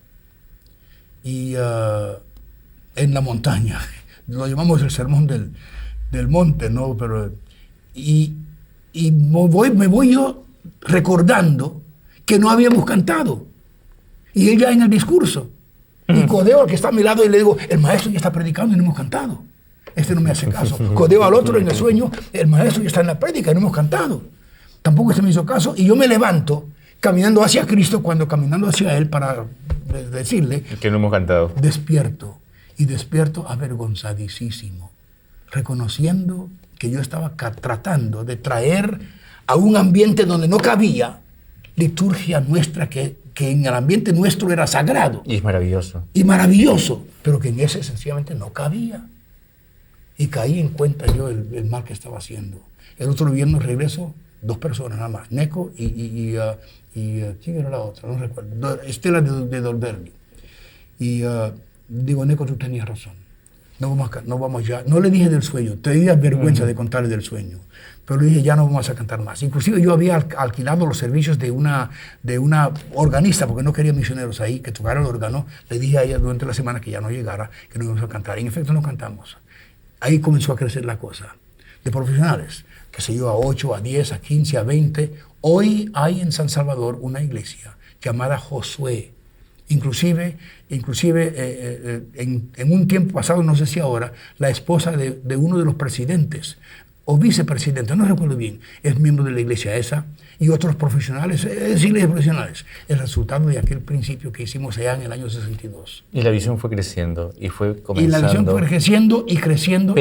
Y en la montaña, lo llamamos el sermón del monte, ¿no? Pero, y me voy yo recordando que no habíamos cantado. Y ella en el discurso. Y codeo al que está a mi lado y le digo, el maestro ya está predicando y no hemos cantado. Este no me hace caso. Codeo al otro en el sueño, el maestro ya está en la prédica y no hemos cantado. Tampoco este me hizo caso. Y yo me levanto caminando hacia Cristo cuando caminando hacia Él para decirle que no hemos cantado. Despierto. Y despierto avergonzadísimo, reconociendo que yo estaba tratando de traer a un ambiente donde no cabía liturgia nuestra que en el ambiente nuestro era sagrado. Y es maravilloso. Y maravilloso, pero que en ese sencillamente no cabía. Y caí en cuenta yo el mal que estaba haciendo. El otro viernes regreso, 2 personas nada más, Neco y ¿quién era la otra? No recuerdo. Estela de Dolberg. Y digo, Neco, tú tenías razón. No vamos ya. No le dije del sueño, tenía vergüenza de contarle del sueño. Pero le dije, ya no vamos a cantar más. Inclusive yo había alquilado los servicios de una organista, porque no quería misioneros ahí, que tocara el órgano. Le dije a ella durante la semana que ya no llegara, que no íbamos a cantar. Y en efecto no cantamos. Ahí comenzó a crecer la cosa. De profesionales, que se yo, a 8, a 10, a 15, a 20. Hoy hay en San Salvador una iglesia llamada Josué. Inclusive en un tiempo pasado, no sé si ahora, la esposa de uno de los presidentes, o vicepresidente, no recuerdo bien, es miembro de la iglesia esa, y otros profesionales, iglesias profesionales, el resultado de aquel principio que hicimos allá en el año 62. Y la visión fue creciendo, y fue comenzando... Y la visión fue creciendo y creciendo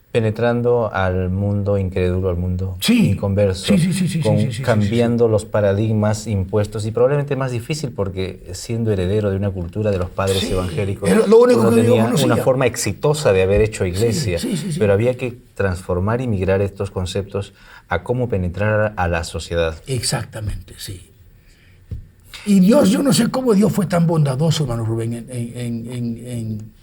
penetrando al mundo incrédulo, al mundo inconverso, cambiando los paradigmas impuestos, y probablemente más difícil porque siendo heredero de una cultura de los padres evangélicos, lo único uno que tenía conocía. una forma exitosa de haber hecho iglesia, pero había que transformar y migrar estos conceptos a cómo penetrar a la sociedad. Exactamente, sí. Y Dios, yo no sé cómo Dios fue tan bondadoso, hermano Rubén, en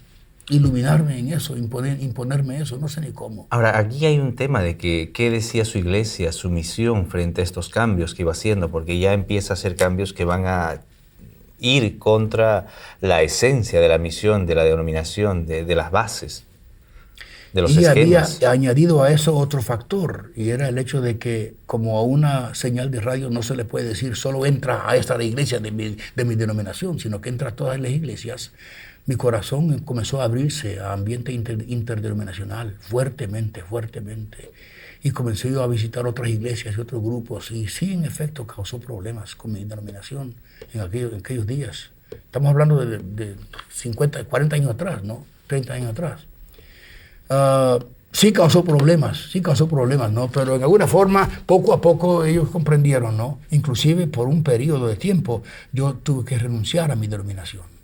iluminarme en eso, imponerme eso, no sé ni cómo. Ahora, aquí hay un tema de que qué decía su iglesia, su misión frente a estos cambios que iba haciendo, porque ya empieza a hacer cambios que van a ir contra la esencia de la misión, de la denominación, de las bases, de los esquemas. Había añadido a eso otro factor, y era el hecho de que como a una señal de radio no se le puede decir solo entra a esta iglesia de mi denominación, sino que entra a todas las iglesias. Mi corazón comenzó a abrirse a ambiente interdenominacional, fuertemente. Y comencé yo a visitar otras iglesias y otros grupos. Y sí, en efecto, causó problemas con mi denominación en aquellos días. Estamos hablando de 50, 40 años atrás, ¿no? 30 años atrás. Sí causó problemas, ¿no? Pero en alguna forma, poco a poco, ellos comprendieron, ¿no? Inclusive, por un periodo de tiempo, yo tuve que renunciar a mi denominación.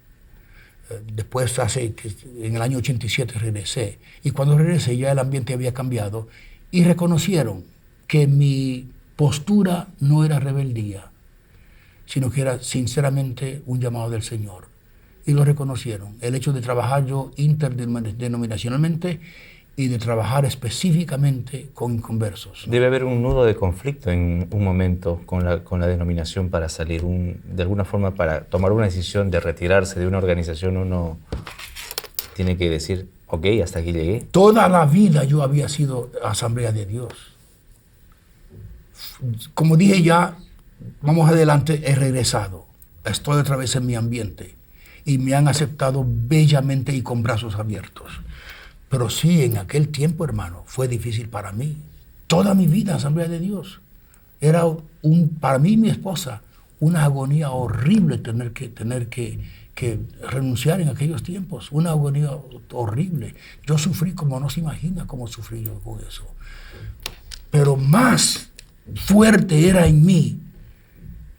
Después, en el año 87 regresé, y cuando regresé ya el ambiente había cambiado y reconocieron que mi postura no era rebeldía, sino que era sinceramente un llamado del Señor. Y lo reconocieron. El hecho de trabajar yo interdenominacionalmente y de trabajar específicamente con inconversos, ¿no? Debe haber un nudo de conflicto en un momento con la denominación para salir, de alguna forma para tomar una decisión de retirarse de una organización. Uno tiene que decir, ok, hasta aquí llegué. Toda la vida yo había sido Asamblea de Dios. Como dije ya, vamos adelante, he regresado. Estoy otra vez en mi ambiente y me han aceptado bellamente y con brazos abiertos. Pero sí, en aquel tiempo, hermano, fue difícil para mí. Toda mi vida, Asamblea de Dios. Era para mí y mi esposa una agonía horrible tener que que renunciar en aquellos tiempos, una agonía horrible. Yo sufrí como no se imagina cómo sufrí yo con eso. Pero más fuerte era en mí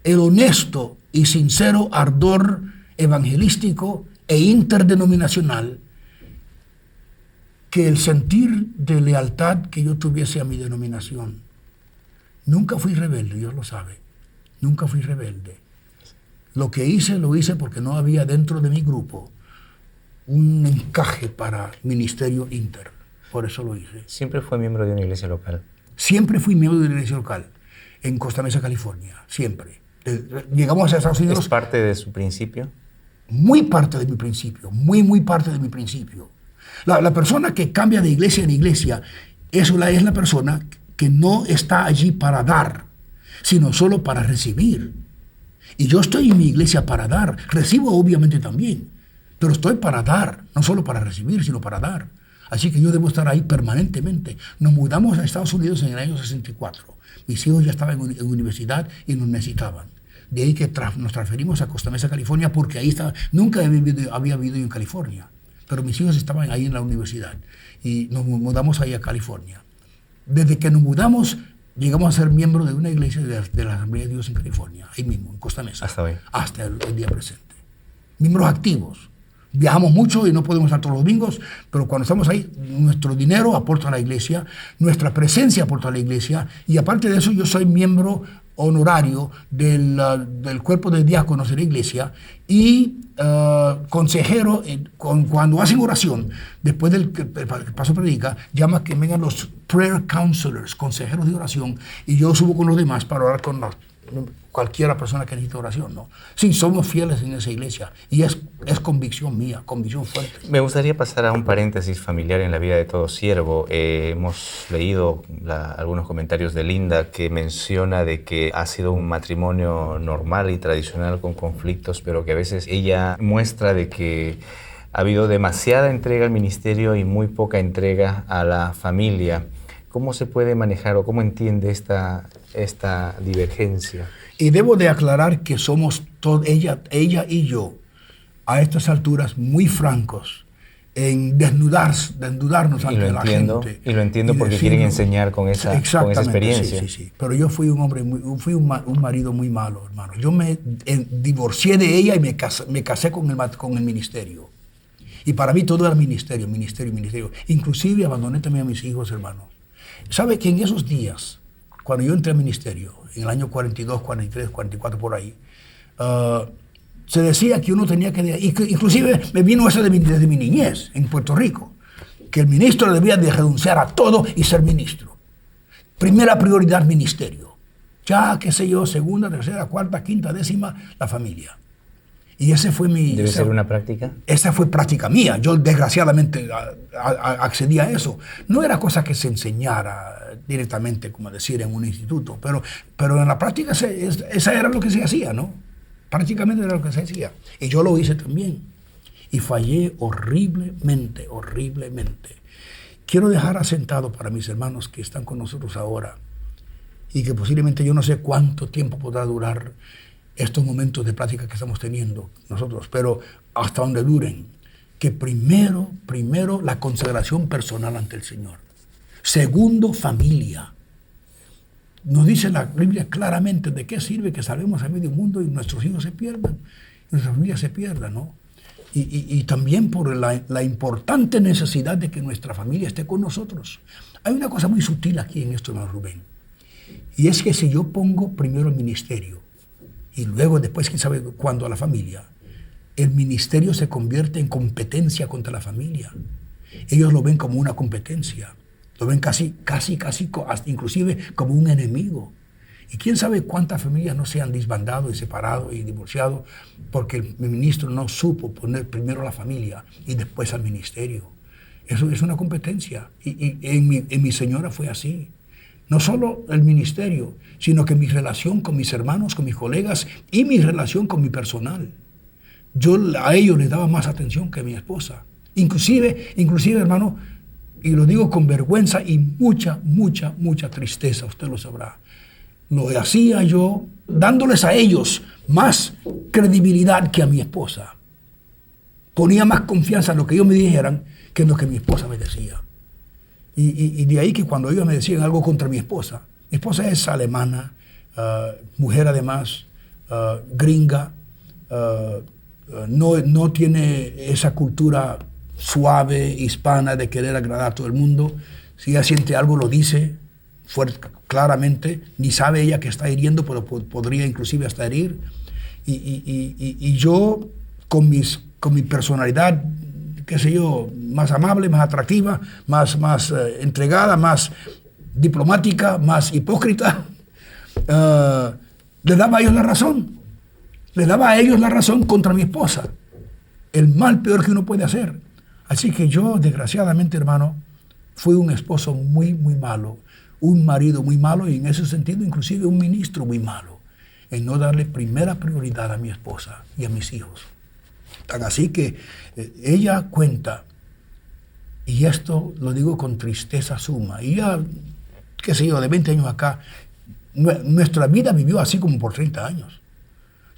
el honesto y sincero ardor evangelístico e interdenominacional que el sentir de lealtad que yo tuviese a mi denominación. Nunca fui rebelde, Dios lo sabe. Nunca fui rebelde. Lo que hice, lo hice porque no había dentro de mi grupo un encaje para ministerio inter. Por eso lo hice. ¿Siempre fue miembro de una iglesia local? Siempre fui miembro de una iglesia local, en Costa Mesa, California. Siempre. Llegamos a Estados Unidos. ¿Es parte de su principio? Muy parte de mi principio. Muy parte de mi principio. La persona que cambia de iglesia en iglesia es la persona que no está allí para dar, sino solo para recibir. Y yo estoy en mi iglesia para dar. Recibo obviamente también, pero estoy para dar, no solo para recibir, sino para dar. Así que yo debo estar ahí permanentemente. Nos mudamos a Estados Unidos en el año 64. Mis hijos ya estaban en universidad y nos necesitaban. De ahí que nos transferimos a Costa Mesa, California, porque ahí estaba. Nunca había vivido en California, pero mis hijos estaban ahí en la universidad y nos mudamos ahí a California. Desde que nos mudamos, llegamos a ser miembros de una iglesia de la Asamblea de Dios en California, ahí mismo, en Costa Mesa. Hasta hoy. Hasta el día presente. Miembros activos. Viajamos mucho y no podemos estar todos los domingos, pero cuando estamos ahí, nuestro dinero aporta a la iglesia, nuestra presencia aporta a la iglesia, y aparte de eso, yo soy miembro honorario del cuerpo de diáconos de la iglesia y consejero cuando hacen oración, después del que el pastor predica, llama que vengan los prayer counselors, consejeros de oración, y yo subo con los demás para orar con cualquiera persona que necesite oración, ¿no? Sí, somos fieles en esa iglesia y es convicción mía, convicción fuerte. Me gustaría pasar a un paréntesis familiar en la vida de todo siervo. Hemos leído algunos comentarios de Linda que menciona de que ha sido un matrimonio normal y tradicional con conflictos, pero que a veces ella muestra de que ha habido demasiada entrega al ministerio y muy poca entrega a la familia. ¿Cómo se puede manejar o cómo entiende esta divergencia? Y debo de aclarar que somos ella y yo, a estas alturas, muy francos en desnudarnos ante la gente. Y lo entiendo porque quieren enseñar con esa experiencia. Sí. Pero yo fui un hombre, fui un marido muy malo, hermano. Yo me divorcié de ella y me casé con el ministerio. Y para mí todo era ministerio. Inclusive abandoné también a mis hijos, hermano. ¿Sabe que en esos días, cuando yo entré al ministerio, en el año 42, 43, 44, por ahí, se decía que uno tenía que... Inclusive me vino eso desde mi niñez, en Puerto Rico, que el ministro debía de renunciar a todo y ser ministro. Primera prioridad, ministerio. Ya, qué sé yo, segunda, tercera, cuarta, quinta, décima, la familia. Y ese fue mi... ¿Debe ser una práctica? Esa fue práctica mía. Yo desgraciadamente accedí a eso. No era cosa que se enseñara directamente, como decir, en un instituto, pero en la práctica esa era lo que se hacía, ¿no? Prácticamente era lo que se hacía. Y yo lo hice también. Y fallé horriblemente. Quiero dejar asentado para mis hermanos que están con nosotros ahora y que posiblemente yo no sé cuánto tiempo podrá durar estos momentos de práctica que estamos teniendo nosotros, pero hasta donde duren, que primero la consagración personal ante el Señor. Segundo, familia. Nos dice la Biblia claramente de qué sirve que salvemos a medio mundo y nuestros hijos se pierdan, nuestra familia se pierda, ¿no? Y también por la importante necesidad de que nuestra familia esté con nosotros. Hay una cosa muy sutil aquí en esto, hermano Rubén, y es que si yo pongo primero el ministerio, y luego, después, quién sabe cuándo, a la familia, el ministerio se convierte en competencia contra la familia. Ellos lo ven como una competencia, lo ven casi, hasta inclusive como un enemigo. Y quién sabe cuántas familias no se han disbandado y separado y divorciado porque el ministro no supo poner primero a la familia y después al ministerio. Eso es una competencia. Y en mi señora fue así. No solo el ministerio, sino que mi relación con mis hermanos, con mis colegas y mi relación con mi personal. Yo a ellos les daba más atención que a mi esposa. Inclusive, hermano, y lo digo con vergüenza y mucha tristeza, usted lo sabrá. Lo hacía yo dándoles a ellos más credibilidad que a mi esposa. ponía más confianza en lo que ellos me dijeran que en lo que mi esposa me decía. Y de ahí que cuando ellos me decían algo contra mi esposa es alemana, mujer además, gringa, no tiene esa cultura suave, hispana, de querer agradar a todo el mundo. Si ella siente algo, lo dice claramente, ni sabe ella que está hiriendo, pero podría inclusive hasta herir. Y yo, con mi personalidad, qué sé yo, más amable, más atractiva, más entregada, más diplomática, más hipócrita, le daba a ellos la razón. Le daba a ellos la razón contra mi esposa. El mal peor que uno puede hacer. Así que yo, desgraciadamente, hermano, fui un esposo muy, muy malo, un marido muy malo y en ese sentido inclusive un ministro muy malo, en no darle primera prioridad a mi esposa y a mis hijos. Tan así que ella cuenta, y esto lo digo con tristeza suma, y ya, qué sé yo, de 20 años acá, nuestra vida vivió así como por 30 años.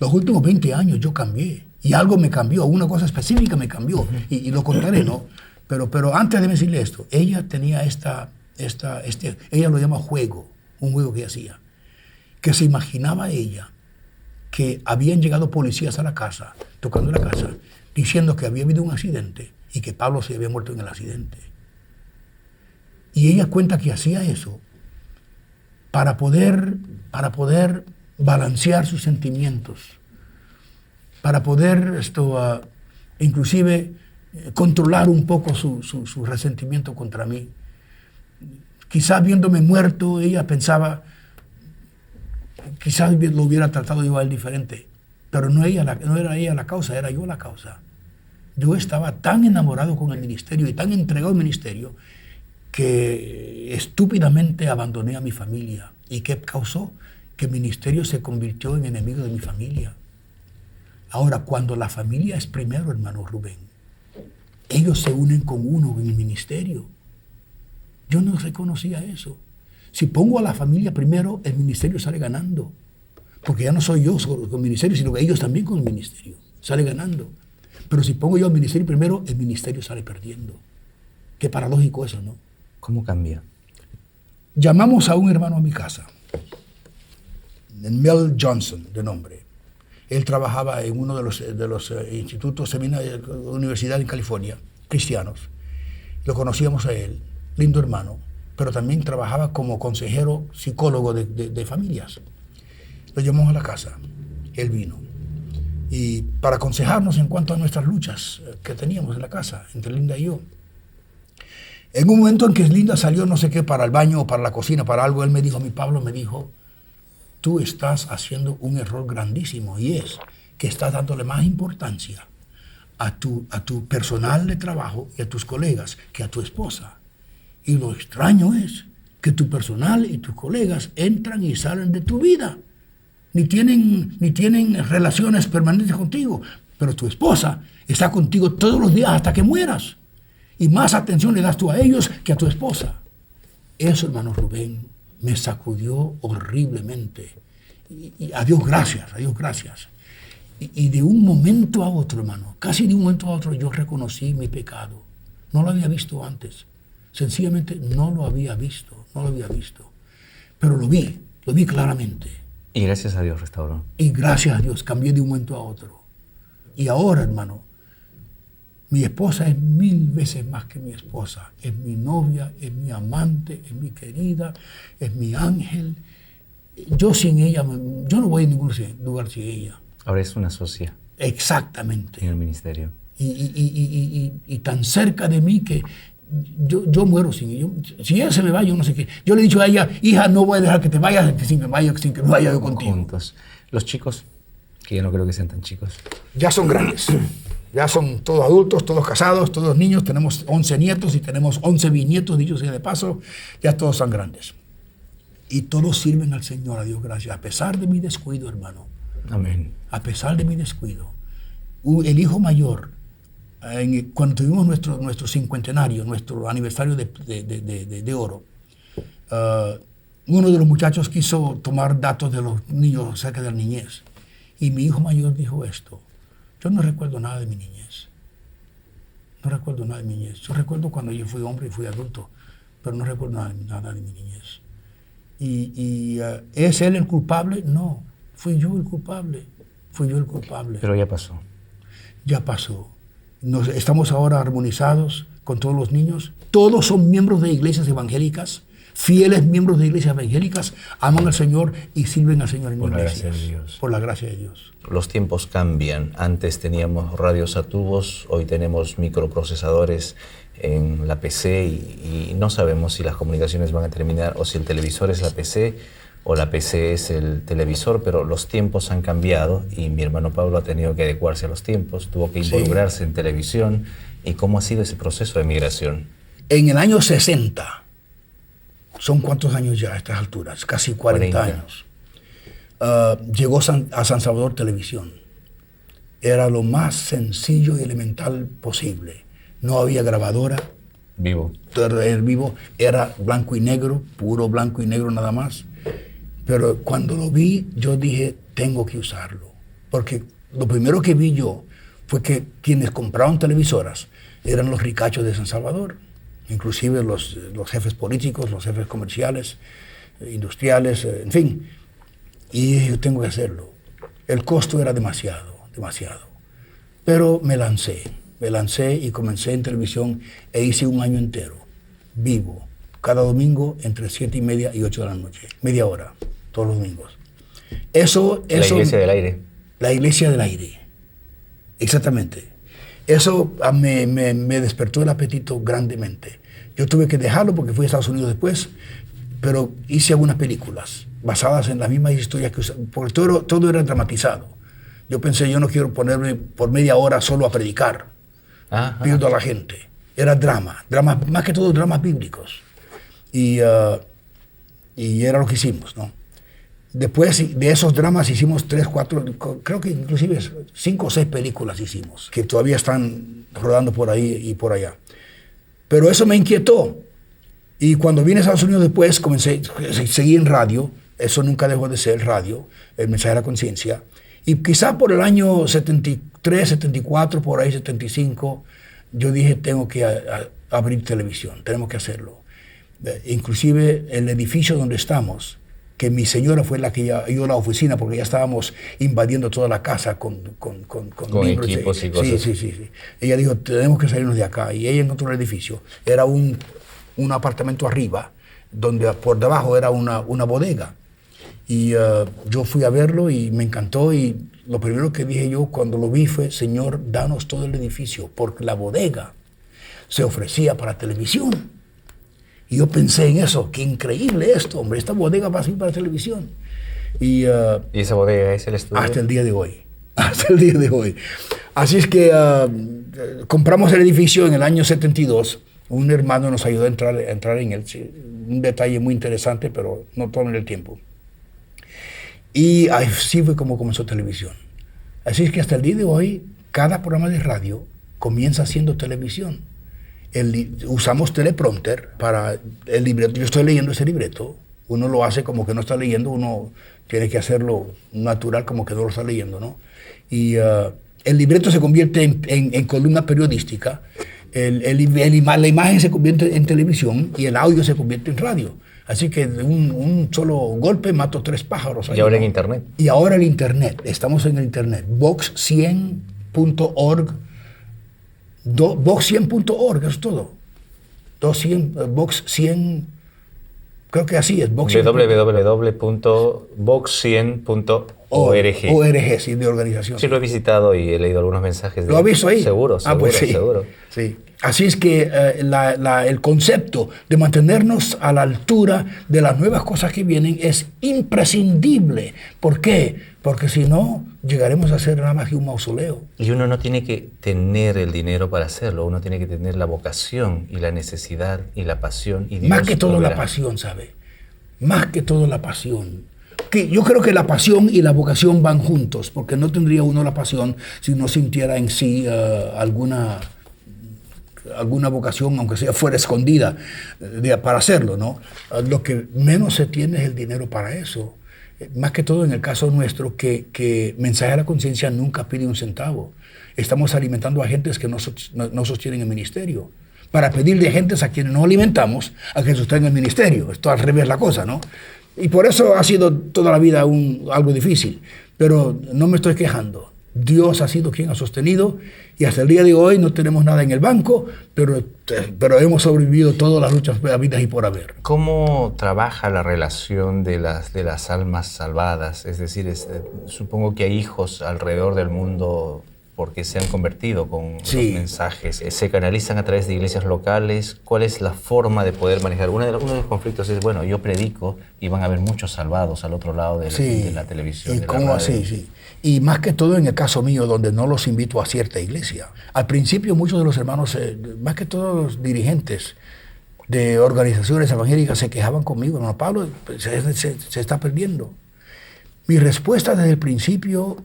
Los últimos 20 años yo cambié, y algo me cambió, una cosa específica me cambió, y lo contaré, ¿no? Pero antes de decirle esto, ella tenía ella lo llama juego, un juego que hacía, que se imaginaba ella que habían llegado policías a la casa, tocando la casa, diciendo que había habido un accidente y que Pablo se había muerto en el accidente. Y ella cuenta que hacía eso para poder balancear sus sentimientos, para poder inclusive controlar un poco su resentimiento contra mí. Quizás viéndome muerto, ella pensaba, quizás lo hubiera tratado yo a él diferente, pero no era ella la causa, era yo la causa. Yo estaba tan enamorado con el ministerio y tan entregado al ministerio que estúpidamente abandoné a mi familia. ¿Y qué causó? Que el ministerio se convirtió en enemigo de mi familia. Ahora, cuando la familia es primero, hermano Rubén, ellos se unen con uno en el ministerio. Yo no reconocía eso. Si pongo a la familia primero, el ministerio sale ganando. Porque ya no soy yo con el ministerio, sino que ellos también con el ministerio. Sale ganando. Pero si pongo yo al ministerio primero, el ministerio sale perdiendo. Qué paradójico eso, ¿no? ¿Cómo cambia? Llamamos a un hermano a mi casa, Mel Johnson, de nombre. Él trabajaba en uno de los institutos, seminarios, universidad en California, cristianos. Lo conocíamos a él, lindo hermano, pero también trabajaba como consejero psicólogo de familias. Lo llamamos a la casa, él vino. Y para aconsejarnos en cuanto a nuestras luchas que teníamos en la casa, entre Linda y yo. En un momento en que Linda salió, no sé qué, para el baño o para la cocina, para algo, él me dijo, Pablo me dijo, tú estás haciendo un error grandísimo, y es que estás dándole más importancia a tu personal de trabajo y a tus colegas que a tu esposa. Y lo extraño es que tu personal y tus colegas entran y salen de tu vida. Ni tienen relaciones permanentes contigo, pero tu esposa está contigo todos los días hasta que mueras. Y más atención le das tú a ellos que a tu esposa. Eso, hermano Rubén, me sacudió horriblemente. Y a Dios gracias, a Dios gracias. Y de un momento a otro, hermano, casi de un momento a otro, yo reconocí mi pecado. No lo había visto antes. Sencillamente no lo había visto. Pero lo vi claramente. Y gracias a Dios restauró. Y gracias a Dios cambié de un momento a otro. Y ahora, hermano, mi esposa es 1000 veces más que mi esposa. Es mi novia, es mi amante, es mi querida, es mi ángel. Yo sin ella, yo no voy a ningún lugar sin ella. Ahora es una socia. Exactamente. En el ministerio. Y tan cerca de mí que yo muero sin ella. Si ella se me va, yo no sé qué. Yo le he dicho a ella, hija, no voy a dejar que te vayas sin que me vaya yo contigo. Juntos. Los chicos, que yo no creo que sean tan chicos. Ya son grandes. Ya son todos adultos, todos casados, todos niños. Tenemos 11 nietos y tenemos 11 bisnietos, dicho sea de paso. Ya todos son grandes. Y todos sirven al Señor, a Dios gracias. A pesar de mi descuido, hermano. Amén. A pesar de mi descuido. El hijo mayor, cuando tuvimos nuestro cincuentenario, nuestro aniversario de oro, uno de los muchachos quiso tomar datos de los niños acerca de la niñez. Y mi hijo mayor dijo esto: yo no recuerdo nada de mi niñez. No recuerdo nada de mi niñez. Yo recuerdo cuando yo fui hombre y fui adulto, pero no recuerdo nada de mi niñez. ¿Es él el culpable? No, fui yo el culpable. Fui yo el culpable. Pero ya pasó. Ya pasó. Estamos ahora armonizados con todos los niños. Todos son miembros de iglesias evangélicas, fieles miembros de iglesias evangélicas, aman al Señor y sirven al Señor en iglesias. Por la gracia de Dios. Por la gracia de Dios. Los tiempos cambian. Antes teníamos radios a tubos, hoy tenemos microprocesadores en la PC y no sabemos si las comunicaciones van a terminar o si el televisor es la PC o la PC es el televisor, pero los tiempos han cambiado y mi hermano Pablo ha tenido que adecuarse a los tiempos, tuvo que involucrarse en televisión. ¿Y cómo ha sido ese proceso de migración? En el año 60, ¿son cuántos años ya a estas alturas? Casi 40 años. Llegó a San Salvador Televisión. Era lo más sencillo y elemental posible. No había grabadora. Vivo. El vivo era blanco y negro, puro blanco y negro nada más. Pero cuando lo vi, yo dije, tengo que usarlo. Porque lo primero que vi yo fue que quienes compraban televisoras eran los ricachos de San Salvador. Inclusive los jefes políticos, los jefes comerciales, industriales, en fin. Y dije, yo tengo que hacerlo. El costo era demasiado. Pero me lancé y comencé en televisión e hice un año entero, vivo, cada domingo entre 7:30 y 8 de la noche, media hora, todos los domingos. La Iglesia del Aire. La Iglesia del Aire, exactamente. Eso me despertó el apetito grandemente. Yo tuve que dejarlo porque fui a Estados Unidos después, pero hice algunas películas basadas en las mismas historias porque todo era dramatizado. Yo pensé, yo no quiero ponerme por media hora solo a predicar. Pierdo a la gente. Era drama, más que todo dramas bíblicos. Y era lo que hicimos, ¿no? Después de esos dramas hicimos 3, 4, creo que inclusive 5 o 6 películas hicimos, que todavía están rodando por ahí y por allá. Pero eso me inquietó. Y cuando vine a Estados Unidos después, seguí en radio, eso nunca dejó de ser radio, el mensaje de la conciencia. Y quizá por el año 73, 74, por ahí 75, yo dije, tengo que abrir televisión, tenemos que hacerlo. Inclusive el edificio donde estamos, que mi señora fue la que ayudó a la oficina, porque ya estábamos invadiendo toda la casa con equipos y cosas. Sí. Ella dijo, tenemos que salirnos de acá. Y ella encontró el edificio. Era un apartamento arriba, donde por debajo era una bodega. Y yo fui a verlo y me encantó. Y lo primero que dije yo cuando lo vi fue, Señor, danos todo el edificio, porque la bodega se ofrecía para televisión. Y yo pensé en eso, qué increíble esto, hombre, esta bodega va a ser para televisión. ¿Y esa bodega es el estudio? Hasta el día de hoy, Así es que compramos el edificio en el año 72, un hermano nos ayudó a entrar en él, sí, un detalle muy interesante, pero no tomen el tiempo. Y así fue como comenzó televisión. Así es que hasta el día de hoy, cada programa de radio comienza siendo televisión. Usamos teleprompter para el libreto. Yo estoy leyendo ese libreto. Uno lo hace como que no está leyendo, uno tiene que hacerlo natural como que no lo está leyendo, ¿no? Y el libreto se convierte en columna periodística, la imagen se convierte en televisión y el audio se convierte en radio. Así que de un solo golpe mato 3 pájaros. Y ahora en Internet. Y ahora el Internet. Estamos en el Internet. Vox100.org. Vox100.org, eso es todo. Vox100, creo que así es. www.vox100.org. ORG, sí, de organización. Sí, lo he visitado y he leído algunos mensajes. ¿Lo has visto ahí? Seguro, pues sí, seguro. Sí. Así es que el concepto de mantenernos a la altura de las nuevas cosas que vienen es imprescindible. ¿Por qué? Porque si no, llegaremos a ser nada más que un mausoleo. Y uno no tiene que tener el dinero para hacerlo, uno tiene que tener la vocación y la necesidad y la pasión. Y Dios más que todo proveerá. la pasión, ¿sabe? Más que todo la pasión. Yo creo que la pasión y la vocación van juntos, porque no tendría uno la pasión si no sintiera en sí alguna vocación, aunque sea fuera escondida, para hacerlo, ¿no? Lo que menos se tiene es el dinero para eso. más que todo en el caso nuestro, que Mensaje a la Conciencia nunca pide un centavo. Estamos alimentando a gentes que no sostienen el ministerio, para pedirle a gentes a quienes no alimentamos a que sostengan el ministerio. Esto al revés la cosa, ¿no? Y por eso ha sido toda la vida algo difícil. Pero no me estoy quejando. Dios ha sido quien ha sostenido y hasta el día de hoy no tenemos nada en el banco, pero hemos sobrevivido todas las luchas habidas y por haber. ¿Cómo trabaja la relación de las almas salvadas? Es decir, supongo que hay hijos alrededor del mundo porque se han convertido con los mensajes. ¿Se canalizan a través de iglesias locales? ¿Cuál es la forma de poder manejar? Uno de los conflictos es, bueno, yo predico y van a haber muchos salvados al otro lado de la televisión. ¿Y cómo así? Sí. Y más que todo en el caso mío, donde no los invito a cierta iglesia. Al principio muchos de los hermanos, más que todos los dirigentes de organizaciones evangélicas se quejaban conmigo. Hermano Pablo, se está perdiendo. Mi respuesta desde el principio,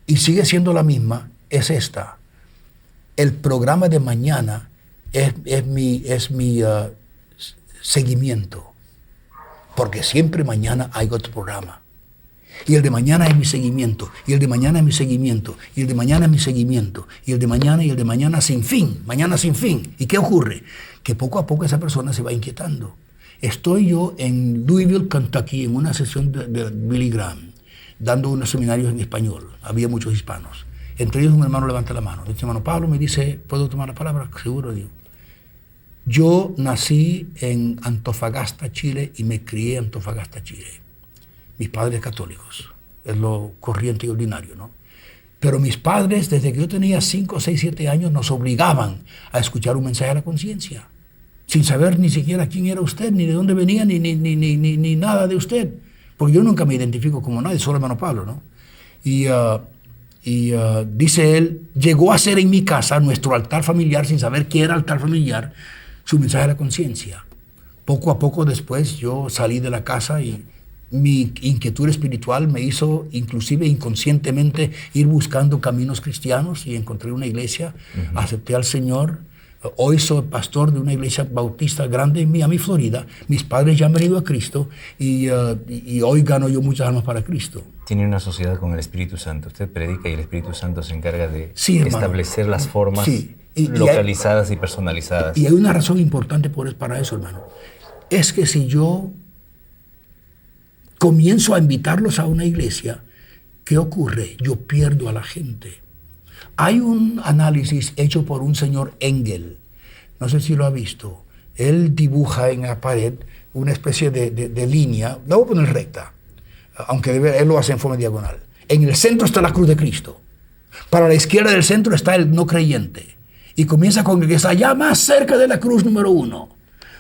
y sigue siendo la misma, es esta. El programa de mañana es mi seguimiento, porque siempre mañana hay otro programa. Y el de mañana es mi seguimiento, y el de mañana es mi seguimiento, y el de mañana es mi seguimiento, y el de mañana sin fin, mañana sin fin. ¿Y qué ocurre? Que poco a poco esa persona se va inquietando. Estoy yo en Louisville, Kentucky, en una sesión de Billy Graham, dando unos seminarios en español. Había muchos hispanos. Entre ellos un hermano levanta la mano. Dice, hermano Pablo, me dice, ¿puedo tomar la palabra? Seguro, digo. Yo nací en Antofagasta, Chile, y me crié en Antofagasta, Chile. Mis padres católicos. Es lo corriente y ordinario, ¿no? Pero mis padres, desde que yo tenía 5, 6, 7 años, nos obligaban a escuchar un mensaje a la conciencia, sin saber ni siquiera quién era usted, ni de dónde venía, ni nada de usted. Porque yo nunca me identifico como nadie, solo hermano Pablo, ¿no? Y dice él, llegó a ser en mi casa nuestro altar familiar, sin saber qué era altar familiar, su mensaje a la conciencia. Poco a poco después yo salí de la casa y mi inquietud espiritual me hizo, inclusive inconscientemente, ir buscando caminos cristianos y encontré una iglesia, acepté al Señor. Hoy soy pastor de una iglesia bautista grande en Miami, Florida. Mis padres ya han venido a Cristo y hoy gano yo muchas almas para Cristo. Tiene una sociedad con el Espíritu Santo. Usted predica y el Espíritu Santo se encarga de establecer las formas localizadas y personalizadas. Y hay una razón importante para eso, hermano. Es que si yo comienzo a invitarlos a una iglesia, ¿qué ocurre? Yo pierdo a la gente. Hay un análisis hecho por un señor Engel, no sé si lo ha visto. Él dibuja en la pared una especie de línea, la voy a poner recta, aunque él lo hace en forma diagonal. En el centro está la cruz de Cristo. Para la izquierda del centro está el no creyente. Y comienza con el que está allá más cerca de la cruz número 1.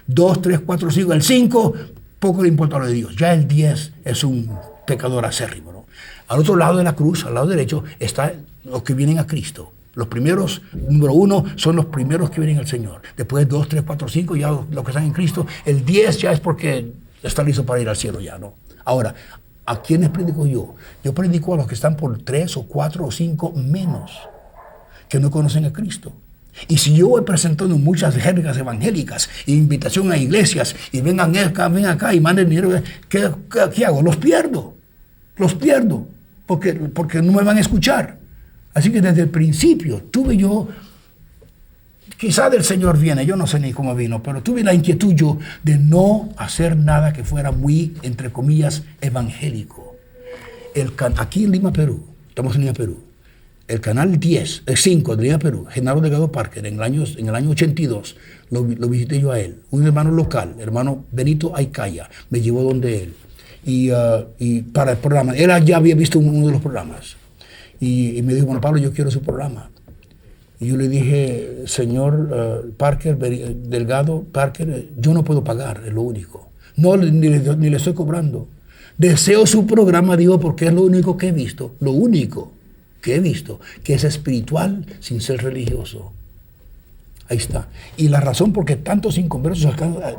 2, 3, 4, 5, el 5, poco le importa lo de Dios. Ya el 10 es un pecador acérrimo, ¿no? Al otro lado de la cruz, al lado derecho, está los que vienen a Cristo. Los primeros, número 1, son los primeros que vienen al Señor. Después 2, 3, 4, 5, ya los que están en Cristo. El 10 ya es porque está listo para ir al cielo ya, ¿no? Ahora, ¿a quiénes predico yo? Yo predico a los que están por 3 o 4 o 5 menos, que no conocen a Cristo. Y si yo voy presentando muchas jergas evangélicas, invitación a iglesias, y vengan acá y manden dinero, ¿qué hago? Los pierdo, porque no me van a escuchar. Así que desde el principio tuve yo, quizá del Señor viene, yo no sé ni cómo vino, pero tuve la inquietud yo de no hacer nada que fuera muy, entre comillas, evangélico. Aquí en Lima, Perú, estamos en Lima, Perú, el canal 5 de Lima, Perú, Genaro Delgado Parker, en el año 82, lo visité yo a él, un hermano local, hermano Benito Aicaya, me llevó donde él. Y para el programa, él ya había visto uno de los programas. Y me dijo, bueno, Pablo, yo quiero su programa. Y yo le dije, señor Parker, Delgado Parker, yo no puedo pagar, es lo único. No, ni le estoy cobrando. Deseo su programa, digo, porque es lo único que he visto, que es espiritual sin ser religioso. Ahí está. Y la razón por qué tantos inconversos acá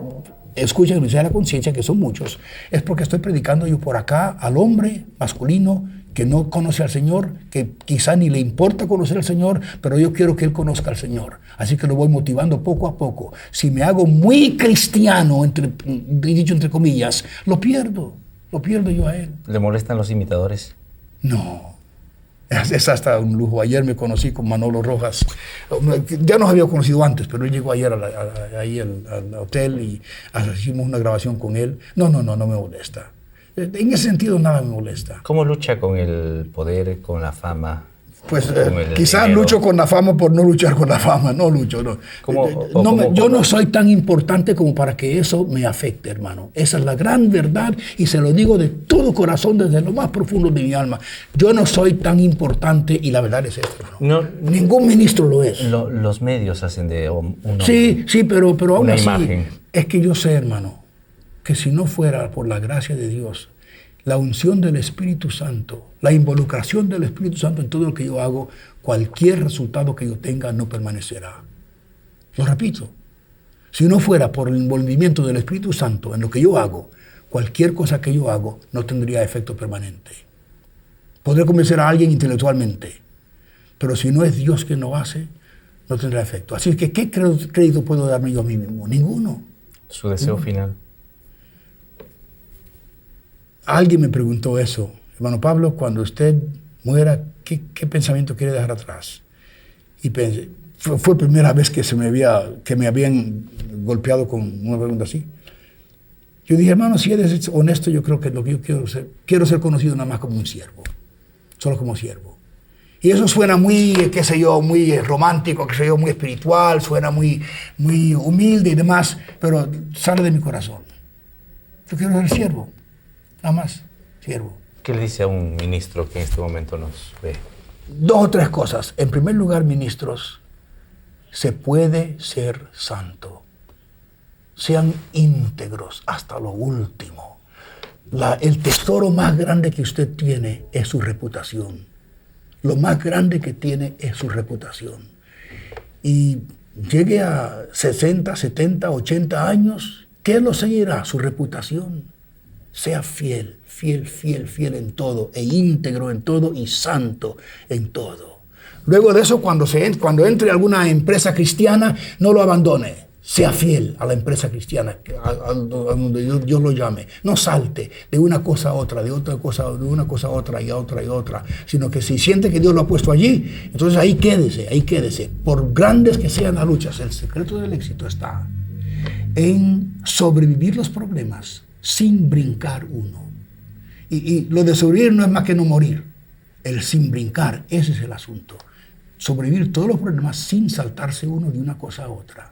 escuchan el mensaje de la conciencia, que son muchos, es porque estoy predicando yo por acá al hombre masculino que no conoce al Señor, que quizá ni le importa conocer al Señor, pero yo quiero que él conozca al Señor. Así que lo voy motivando poco a poco. Si me hago muy cristiano, dicho entre comillas, lo pierdo. lo pierdo yo a él. ¿Le molestan los imitadores? No, es hasta un lujo. Ayer me conocí con Manolo Rojas. Ya nos había conocido antes, pero él llegó ayer ahí al hotel y hicimos una grabación con él. No me molesta. En ese sentido nada me molesta. ¿Cómo lucha con el poder, con la fama? Pues quizás lucho con la fama por no luchar con la fama, no lucho. No. Yo no soy tan importante como para que eso me afecte, hermano. Esa es la gran verdad y se lo digo de todo corazón, desde lo más profundo de mi alma. Yo no soy tan importante y la verdad es esto. No, ningún ministro lo es. Los medios hacen de sí, pero aún así, imagen. Es que yo sé, hermano, que si no fuera por la gracia de Dios, la unción del Espíritu Santo, la involucración del Espíritu Santo en todo lo que yo hago, cualquier resultado que yo tenga no permanecerá. Lo repito, si no fuera por el envolvimiento del Espíritu Santo en lo que yo hago, cualquier cosa que yo hago no tendría efecto permanente. Podré convencer a alguien intelectualmente, pero si no es Dios quien lo hace, no tendrá efecto. Así que, ¿qué crédito puedo darme yo a mí mismo? Ninguno. Su deseo final. Alguien me preguntó eso. Hermano Pablo, cuando usted muera, ¿qué pensamiento quiere dejar atrás? Y pensé, fue primera vez que me habían golpeado con una pregunta así. Yo dije, hermano, si eres honesto, yo creo que lo que yo quiero ser conocido nada más como un siervo. Solo como siervo. Y eso suena muy, qué sé yo, muy romántico, qué sé yo, muy espiritual, suena muy humilde y demás, pero sale de mi corazón. Yo quiero ser siervo. Nada más, siervo. ¿Qué le dice a un ministro que en este momento nos ve? 2 o 3 cosas. En primer lugar, ministros, se puede ser santo. Sean íntegros hasta lo último. El tesoro más grande que usted tiene es su reputación. Lo más grande que tiene es su reputación. Y llegue a 60, 70, 80 años, ¿qué lo seguirá? Su reputación. Sea fiel en todo, e íntegro en todo y santo en todo. Luego de eso, cuando entre a alguna empresa cristiana, no lo abandone. Sea fiel a la empresa cristiana, a donde Dios lo llame. No salte de una cosa a otra, de una cosa a otra y a otra, sino que si siente que Dios lo ha puesto allí, entonces ahí quédese. Por grandes que sean las luchas, el secreto del éxito está en sobrevivir los problemas sin brincar uno. Y lo de sobrevivir no es más que no morir. El sin brincar, ese es el asunto. Sobrevivir todos los problemas sin saltarse uno de una cosa a otra.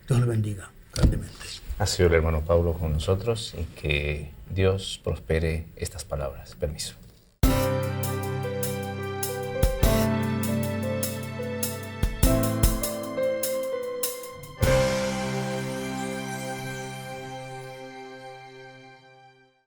Dios le bendiga grandemente. Ha sido el hermano Pablo con nosotros y que Dios prospere estas palabras. Permiso.